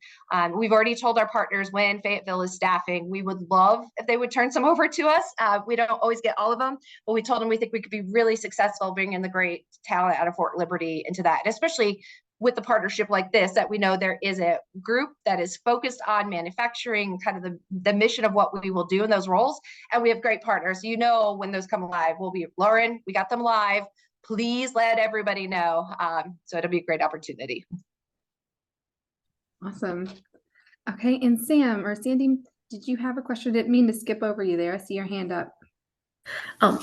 We've already told our partners when Fayetteville is staffing, we would love if they would turn some over to us. We don't always get all of them, but we told them we think we could be really successful bringing the great talent out of Fort Liberty into that, and especially with the partnership like this, that we know there is a group that is focused on manufacturing, kind of the mission of what we will do in those roles. And we have great partners. When those come live, we'll be, Lauren, we got them live. Please let everybody know. So it'll be a great opportunity. Awesome. Okay, and Sam or Sandy, did you have a question? I didn't mean to skip over you there. I see your hand up.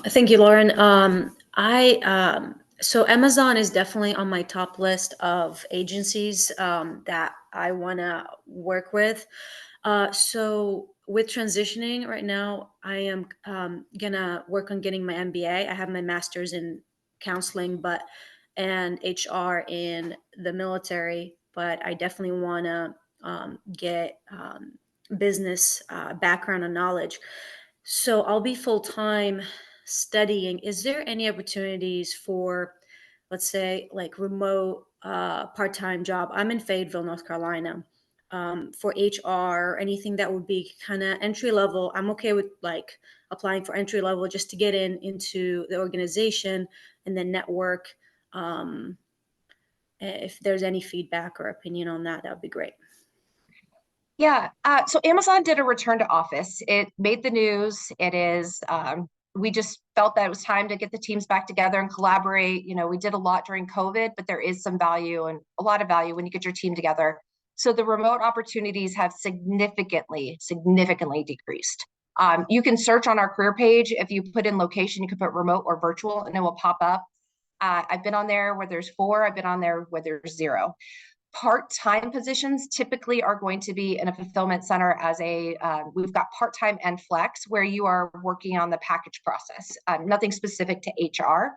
Thank you, Lauren. So Amazon is definitely on my top list of agencies that I want to work with. So with transitioning right now, I am gonna work on getting my MBA. I have my master's in counseling, and HR in the military, but I definitely want to get business background and knowledge. So I'll be full-time studying. Is there any opportunities for, let's say, like remote part-time job? I'm in Fayetteville, North Carolina. For HR or anything that would be kind of entry level. I'm okay with like applying for entry level just to get into the organization and then network. If there's any feedback or opinion on that, that would be great. Yeah. So Amazon did a return to office. It made the news. It is we just felt that it was time to get the teams back together and collaborate. You know, we did a lot during COVID, but there is some value and a lot of value when you get your team together. So the remote opportunities have significantly decreased. You can search on our career page. If you put in location, you can put remote or virtual and it will pop up. I've been on there where there's 4, I've been on there where there's 0. Part-time positions typically are going to be in a fulfillment center as we've got part-time and flex where you are working on the package process, nothing specific to HR.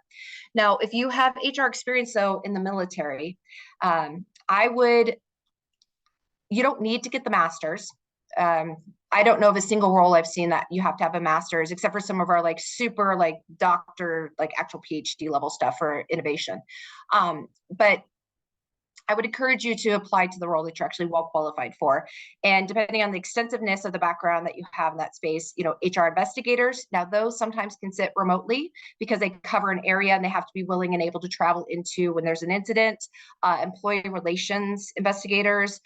Now, if you have HR experience though in the military, you don't need to get the master's. I don't know of a single role I've seen that you have to have a master's, except for some of our like super like doctor, like actual PhD level stuff for innovation. But I would encourage you to apply to the role that you're actually well qualified for. And depending on the extensiveness of the background that you have in that space, you know, HR investigators, now those sometimes can sit remotely because they cover an area and they have to be willing and able to travel into when there's an incident. Employee relations investigators,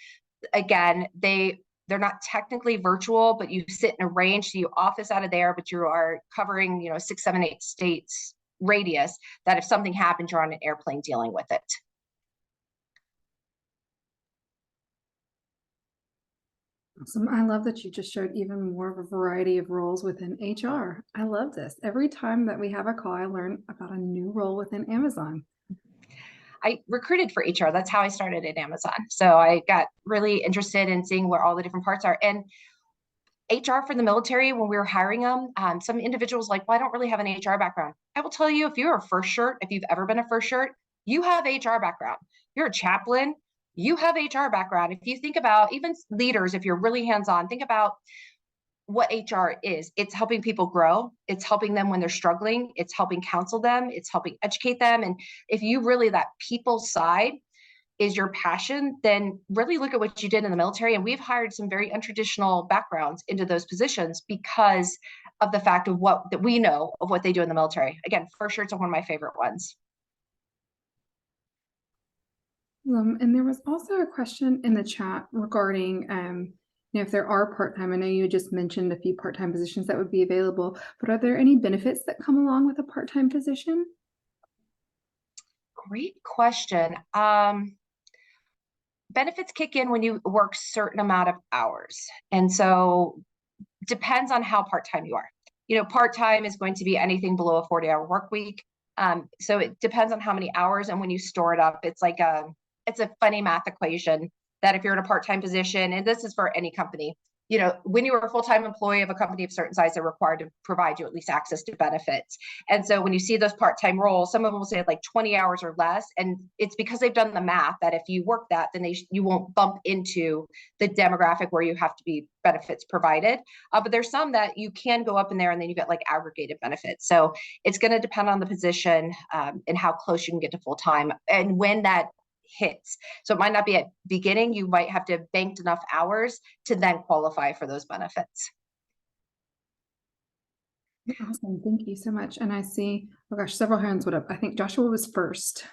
again, they're not technically virtual, but you sit in a range, so you office out of there, but you are covering, you know, 6, 7, 8 states radius that if something happens, you're on an airplane dealing with it. Awesome. I love that you just showed even more of a variety of roles within HR. I love this. Every time that we have a call, I learn about a new role within Amazon. I recruited for HR. That's how I started at Amazon. So I got really interested in seeing where all the different parts are. And HR for the military, when we were hiring them, some individuals like, well, I don't really have an HR background. I will tell you, if you're a first shirt, if you've ever been a first shirt, you have HR background. You're a chaplain, you have HR background. If you think about even leaders, if you're really hands-on, think about what HR is. It's helping people grow. It's helping them when they're struggling. It's helping counsel them. It's helping educate them. And if you really, that people side is your passion, then really look at what you did in the military. And we've hired some very untraditional backgrounds into those positions because of the fact of that we know of what they do in the military. Again, first shirts are one of my favorite ones. And there was also a question in the chat regarding you know, if there are part-time. I know you just mentioned a few part-time positions that would be available, but are there any benefits that come along with a part-time position? Great question. Benefits kick in when you work certain amount of hours. And so depends on how part-time you are. You know, part-time is going to be anything below a 40-hour work week. So it depends on how many hours, and when you store it up, it's like it's a funny math equation that if you're in a part-time position, and this is for any company, you know, when you're a full-time employee of a company of certain size, they're required to provide you at least access to benefits. And so when you see those part-time roles, some of them will say like 20 hours or less. And it's because they've done the math that if you work that, then you won't bump into the demographic where you have to be benefits provided. But there's some that you can go up in there and then you get like aggregated benefits. So it's going to depend on the position and how close you can get to full-time and when that hits. So it might not be at beginning. You might have to have banked enough hours to then qualify for those benefits. Awesome. Thank you so much. And I see, oh gosh, several hands went up. I think Joshua was first.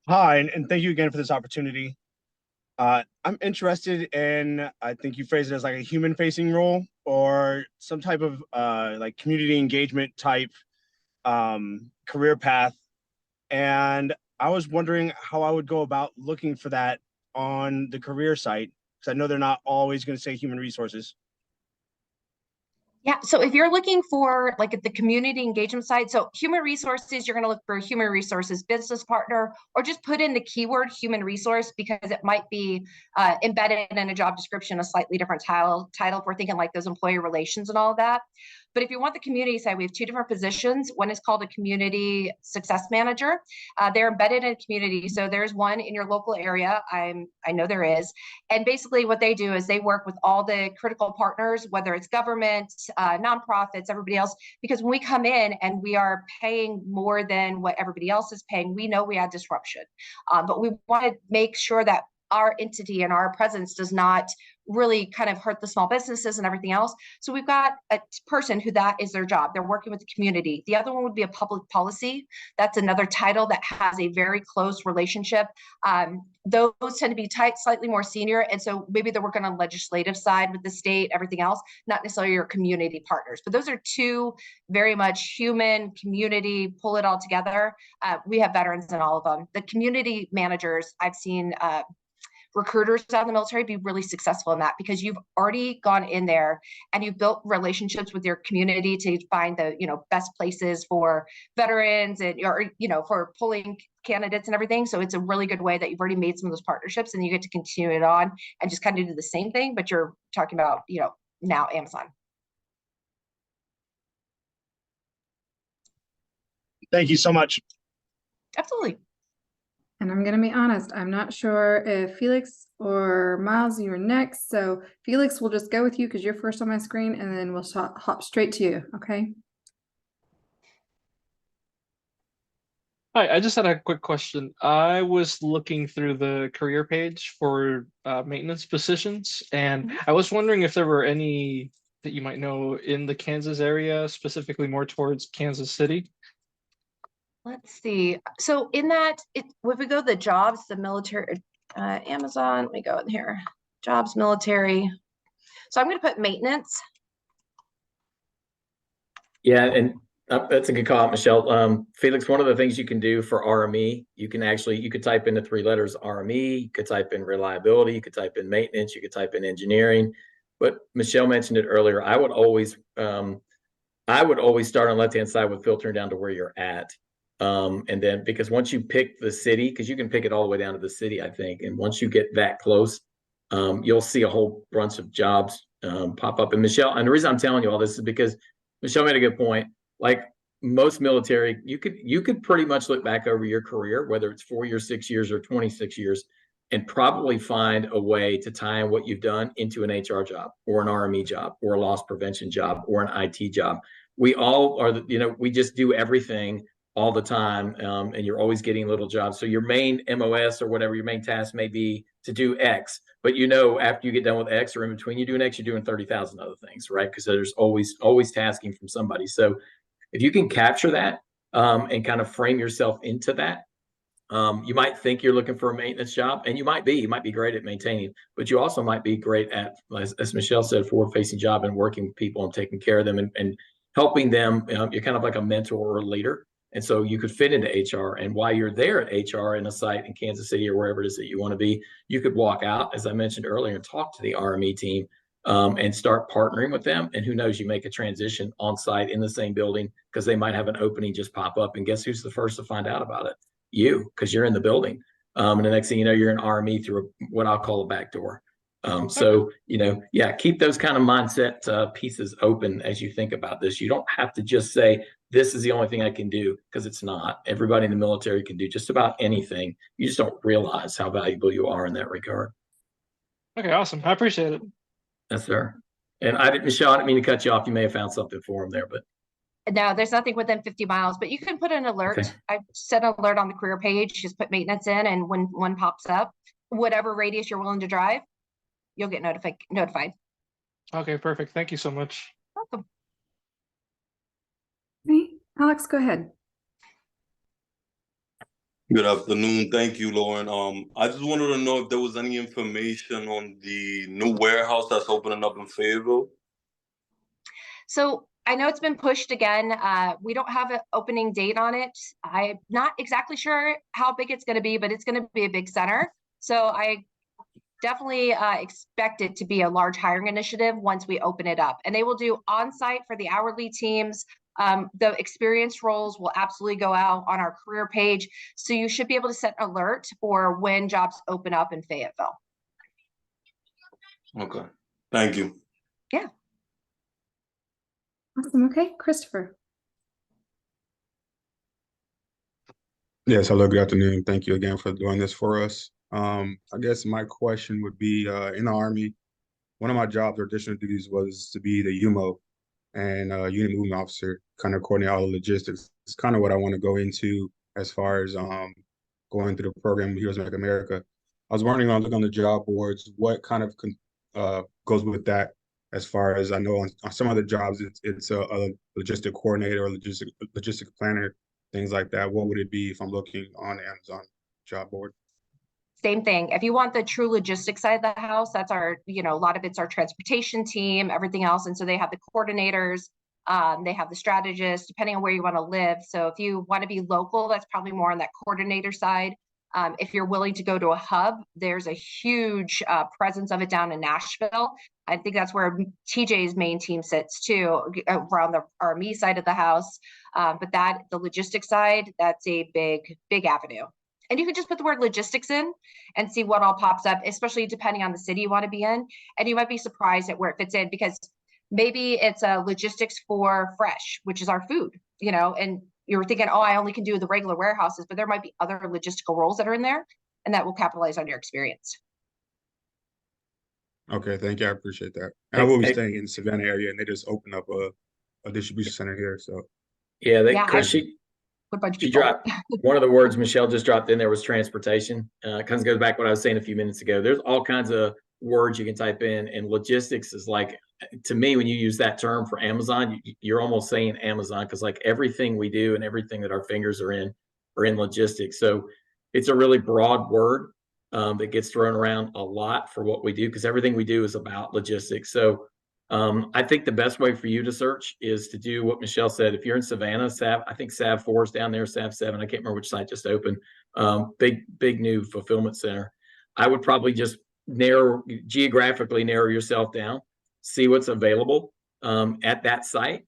Hi, and thank you again for this opportunity. I'm interested in, I think you phrased it as like a human-facing role or some type of like community engagement type career path. And I was wondering how I would go about looking for that on the career site, because I know they're not always going to say human resources. Yeah, so if you're looking for like at the community engagement side, so human resources, you're going to look for human resources business partner, or just put in the keyword human resource because it might be embedded in a job description, a slightly different title if we're thinking like those employee relations and all of that. But if you want the community side, we have 2 different positions. One is called a community success manager. They're embedded in a community. So there's one in your local area. I know there is. And basically what they do is they work with all the critical partners, whether it's government, nonprofits, everybody else, because when we come in and we are paying more than what everybody else is paying, we know we have disruption. But we want to make sure that our entity and our presence does not really kind of hurt the small businesses and everything else. So we've got a person who that is their job. They're working with the community. The other one would be a public policy. That's another title that has a very close relationship. Those tend to be slightly more senior. And so maybe they're working on the legislative side with the state, everything else, not necessarily your community partners. But those are two very much human, community, pull it all together. We have veterans in all of them. The community managers, I've seen recruiters out in the military be really successful in that, because you've already gone in there and you've built relationships with your community to find the best places for veterans and for pulling candidates and everything. So it's a really good way that you've already made some of those partnerships, and you get to continue it on and just kind of do the same thing, but you're talking about now Amazon. Thank you so much. Absolutely. And I'm going to be honest, I'm not sure if Felix or Miles, you're next. So Felix, we'll just go with you because you're first on my screen, and then we'll hop straight to you. Okay. Hi, I just had a quick question. I was looking through the career page for maintenance positions, and I was wondering if there were any that you might know in the Kansas area, specifically more towards Kansas City. Let's see. So in that, if we go to the jobs, the military, Amazon, let me go in here. Jobs, military. So I'm going to put maintenance. Yeah, and that's a good call out, Michelle. Felix, one of the things you can do for RME, you could type in the 3 letters RME, you could type in reliability, you could type in maintenance, you could type in engineering. But Michelle mentioned it earlier. I would always start on the left-hand side with filtering down to where you're at. And then, because once you pick the city, because you can pick it all the way down to the city, I think. And once you get that close, you'll see a whole bunch of jobs pop up. And Michelle, and the reason I'm telling you all this is because Michelle made a good point. Like most military, you could pretty much look back over your career, whether it's 4 years, 6 years, or 26 years, and probably find a way to tie in what you've done into an HR job or an RME job or a loss prevention job or an IT job. We all are, we just do everything all the time, and you're always getting little jobs. So your main MOS or whatever your main task may be to do X, but after you get done with X or in between you doing X, you're doing 30,000 other things, right? Because there's always tasking from somebody. So if you can capture that and kind of frame yourself into that, you might think you're looking for a maintenance job, and you might be great at maintaining, but you also might be great at, as Michelle said, forward-facing job and working with people and taking care of them and helping them. You're kind of like a mentor or a leader. And so you could fit into HR. And while you're there at HR in a site in Kansas City or wherever it is that you want to be, you could walk out, as I mentioned earlier, and talk to the RME team and start partnering with them. And who knows, you make a transition on site in the same building because they might have an opening just pop up. And guess who's the first to find out about it? You, because you're in the building. And the next thing you know, you're in RME through what I'll call a back door. So, keep those kind of mindset pieces open as you think about this. You don't have to just say, this is the only thing I can do, because it's not. Everybody in the military can do just about anything. You just don't realize how valuable you are in that regard. Okay, awesome. I appreciate it. Yes, sir. And Michelle, I didn't mean to cut you off. You may have found something for him there, but. No, there's nothing within 50 miles, but you can put an alert. Okay. I set an alert on the career page, just put maintenance in, and when one pops up, whatever radius you're willing to drive, you'll get notified. Okay, perfect. Thank you so much. Welcome. Okay. Alex, go ahead. Good afternoon. Thank you, Lauren. I just wanted to know if there was any information on the new warehouse that's opening up in Fayetteville. So I know it's been pushed again. We don't have an opening date on it. I'm not exactly sure how big it's going to be, but it's going to be a big center. So I definitely expect it to be a large hiring initiative once we open it up. And they will do on-site for the hourly teams. The experience roles will absolutely go out on our career page. So you should be able to set an alert for when jobs open up in Fayetteville. Okay. Thank you. Yeah. Awesome. Okay. Christopher. Yes, hello, good afternoon. Thank you again for doing this for us. I guess my question would be, in the Army, one of my jobs or additional duties was to be the UMO and unit movement officer, kind of coordinate all the logistics. It's kind of what I want to go into as far as going through the program Heroes Make America. I was wondering, when I look on the job boards, what kind of goes with that. As far as I know, on some other jobs, it's a logistic coordinator or logistic planner, things like that. What would it be if I'm looking on the Amazon job board? Same thing. If you want the true logistics side of the house, that's our, a lot of it's our transportation team, everything else. And so they have the coordinators, they have the strategists, depending on where you want to live. So if you want to be local, that's probably more on that coordinator side. If you're willing to go to a hub, there's a huge presence of it down in Nashville. I think that's where TJ's main team sits too. We're on the RME side of the house. But the logistics side, that's a big avenue. And you can just put the word logistics in and see what all pops up, especially depending on the city you want to be in. And you might be surprised at where it fits in, because maybe it's a logistics for fresh, which is our food, and you're thinking, oh, I only can do the regular warehouses, but there might be other logistical roles that are in there, and that will capitalize on your experience. Okay, thank you. I appreciate that. And I will be staying in the Savannah area, and they just opened up a distribution center here. So Yeah, Chris, she dropped one of the words Michelle just dropped in there was transportation. Kind of goes back to what I was saying a few minutes ago. There's all kinds of words you can type in, and logistics is like, to me, when you use that term for Amazon, you're almost saying Amazon, because like everything we do and everything that our fingers are in logistics. So it's a really broad word that gets thrown around a lot for what we do, because everything we do is about logistics. So I think the best way for you to search is to do what Michelle said. If you're in Savannah, I think Sav 4 is down there, Sav 7, I can't remember which site just opened. Big new fulfillment center. I would probably just geographically narrow yourself down, see what's available at that site.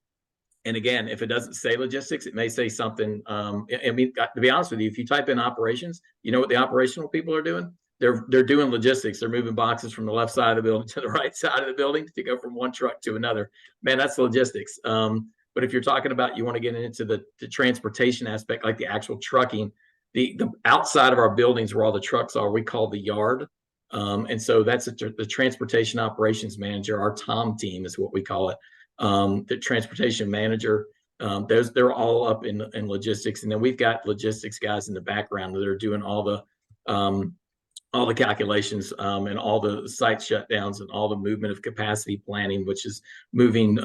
And again, if it doesn't say logistics, it may say something. I mean, to be honest with you, if you type in operations, you know what the operational people are doing? They're doing logistics. They're moving boxes from the left side of the building to the right side of the building to go from one truck to another. Man, that's logistics. But if you're talking about, you want to get into the transportation aspect, like the actual trucking, the outside of our buildings where all the trucks are, we call the yard. And so that's the transportation operations manager. Our TOM team is what we call it. The transportation manager. They're all up in logistics, and then we've got logistics guys in the background that are doing all the calculations and all the site shutdowns and all the movement of capacity planning, which is moving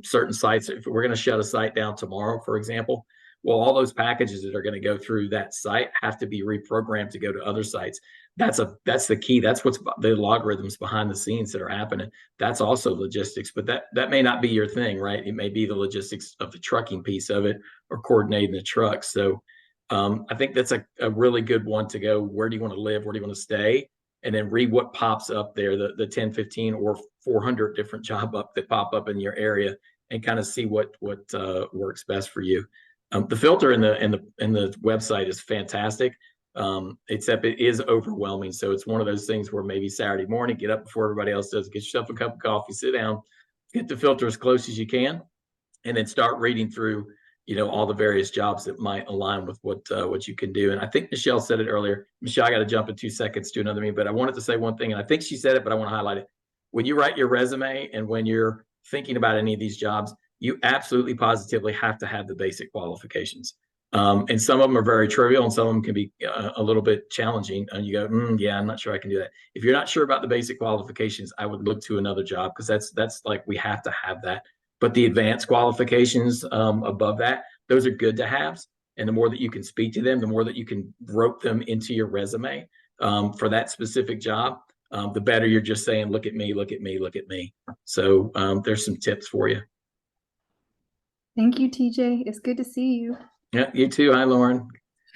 certain sites. If we're going to shut a site down tomorrow, for example, well, all those packages that are going to go through that site have to be reprogrammed to go to other sites. That's the key. That's what's the logarithms behind the scenes that are happening. That's also logistics, but that may not be your thing, right? It may be the logistics of the trucking piece of it or coordinating the trucks. So I think that's a really good one to go. Where do you want to live? Where do you want to stay? And then read what pops up there, the 10, 15 or 400 different that pop up in your area, and kind of see what works best for you. The filter in the website is fantastic, except it is overwhelming. So it's one of those things where maybe Saturday morning, get up before everybody else does, get yourself a cup of coffee, sit down, get the filter as close as you can, and then start reading through all the various jobs that might align with what you can do. And I think Michelle said it earlier. Michelle, I got to jump in 2 seconds to another meeting, but I wanted to say one thing, and I think she said it, but I want to highlight it. When you write your resume and when you're thinking about any of these jobs, you absolutely positively have to have the basic qualifications. And some of them are very trivial, and some of them can be a little bit challenging. And you go, yeah, I'm not sure I can do that. If you're not sure about the basic qualifications, I would look to another job, because that's like, we have to have that. But the advanced qualifications above that, those are good to haves. And the more that you can speak to them, the more that you can rope them into your resume for that specific job, the better. You're just saying, look at me, look at me, look at me. So there's some tips for you. Thank you, TJ. It's good to see you. Yeah, you too. Hi, Lauren.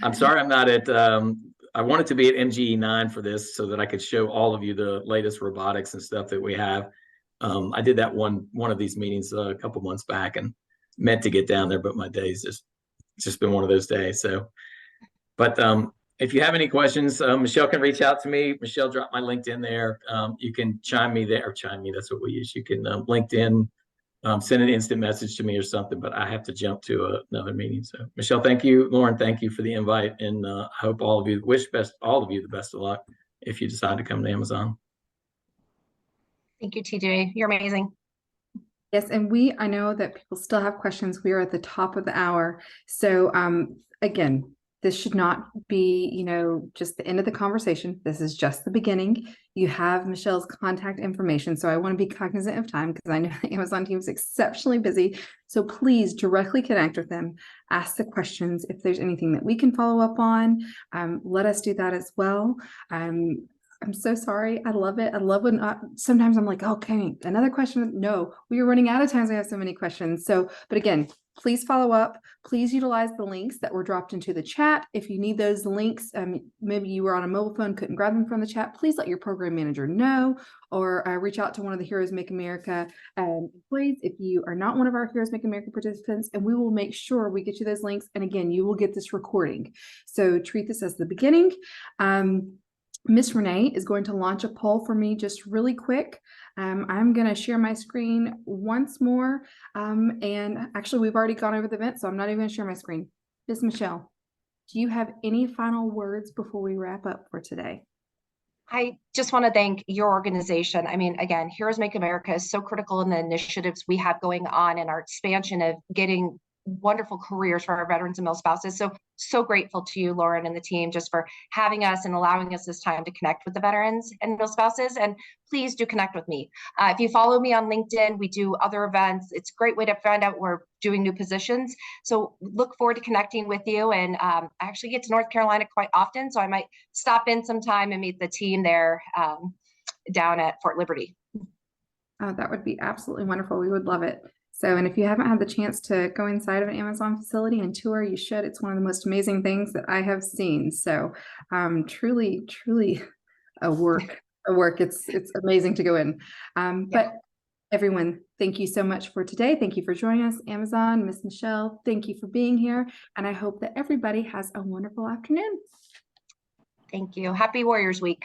I'm sorry I'm not at, I wanted to be at MGE9 for this so that I could show all of you the latest robotics and stuff that we have. I did that one of these meetings a couple months back and meant to get down there, but my days it's just been one of those days. So, but if you have any questions, Michelle can reach out to me. Michelle dropped my LinkedIn there. You can chime me there, or chime me. That's what we use. You can LinkedIn, send an instant message to me or something, but I have to jump to another meeting. So Michelle, thank you. Lauren, thank you for the invite. And I hope all of you, all of you the best of luck if you decide to come to Amazon. Thank you, TJ. You're amazing. Yes, and I know that people still have questions. We are at the top of the hour. So again, this should not be, just the end of the conversation. This is just the beginning. You have Michelle's contact information. So I want to be cognizant of time because I know the Amazon team is exceptionally busy. So please directly connect with them, ask the questions. If there's anything that we can follow up on, let us do that as well. I'm so sorry. I love it. I love when sometimes I'm like, okay, another question. No, we are running out of time. I have so many questions. So, but again, please follow up. Please utilize the links that were dropped into the chat. If you need those links, maybe you were on a mobile phone, couldn't grab them from the chat, please let your program manager know, or reach out to one of the Heroes Make America employees if you are not one of our Heroes Make America participants, and we will make sure we get you those links. And again, you will get this recording. So treat this as the beginning. Miss Renee is going to launch a poll for me just really quick. I'm going to share my screen once more. And actually, we've already gone over the event, so I'm not even going to share my screen. Miss Michelle, do you have any final words before we wrap up for today? I just want to thank your organization. I mean, again, Heroes Make America is so critical in the initiatives we have going on in our expansion of getting wonderful careers for our veterans and mill spouses. So grateful to you, Lauren, and the team just for having us and allowing us this time to connect with the veterans and mill spouses. And please do connect with me. If you follow me on LinkedIn, we do other events. It's a great way to find out we're doing new positions. So look forward to connecting with you. And I actually get to North Carolina quite often, so I might stop in sometime and meet the team there down at Fort Liberty. That would be absolutely wonderful. We would love it. So, and if you haven't had the chance to go inside of an Amazon facility and tour, you should. It's one of the most amazing things that I have seen. So, truly a work. It's amazing to go in. But everyone, thank you so much for today. Thank you for joining us, Amazon, Miss Michelle. Thank you for being here. And I hope that everybody has a wonderful afternoon. Thank you. Happy Warriors Week.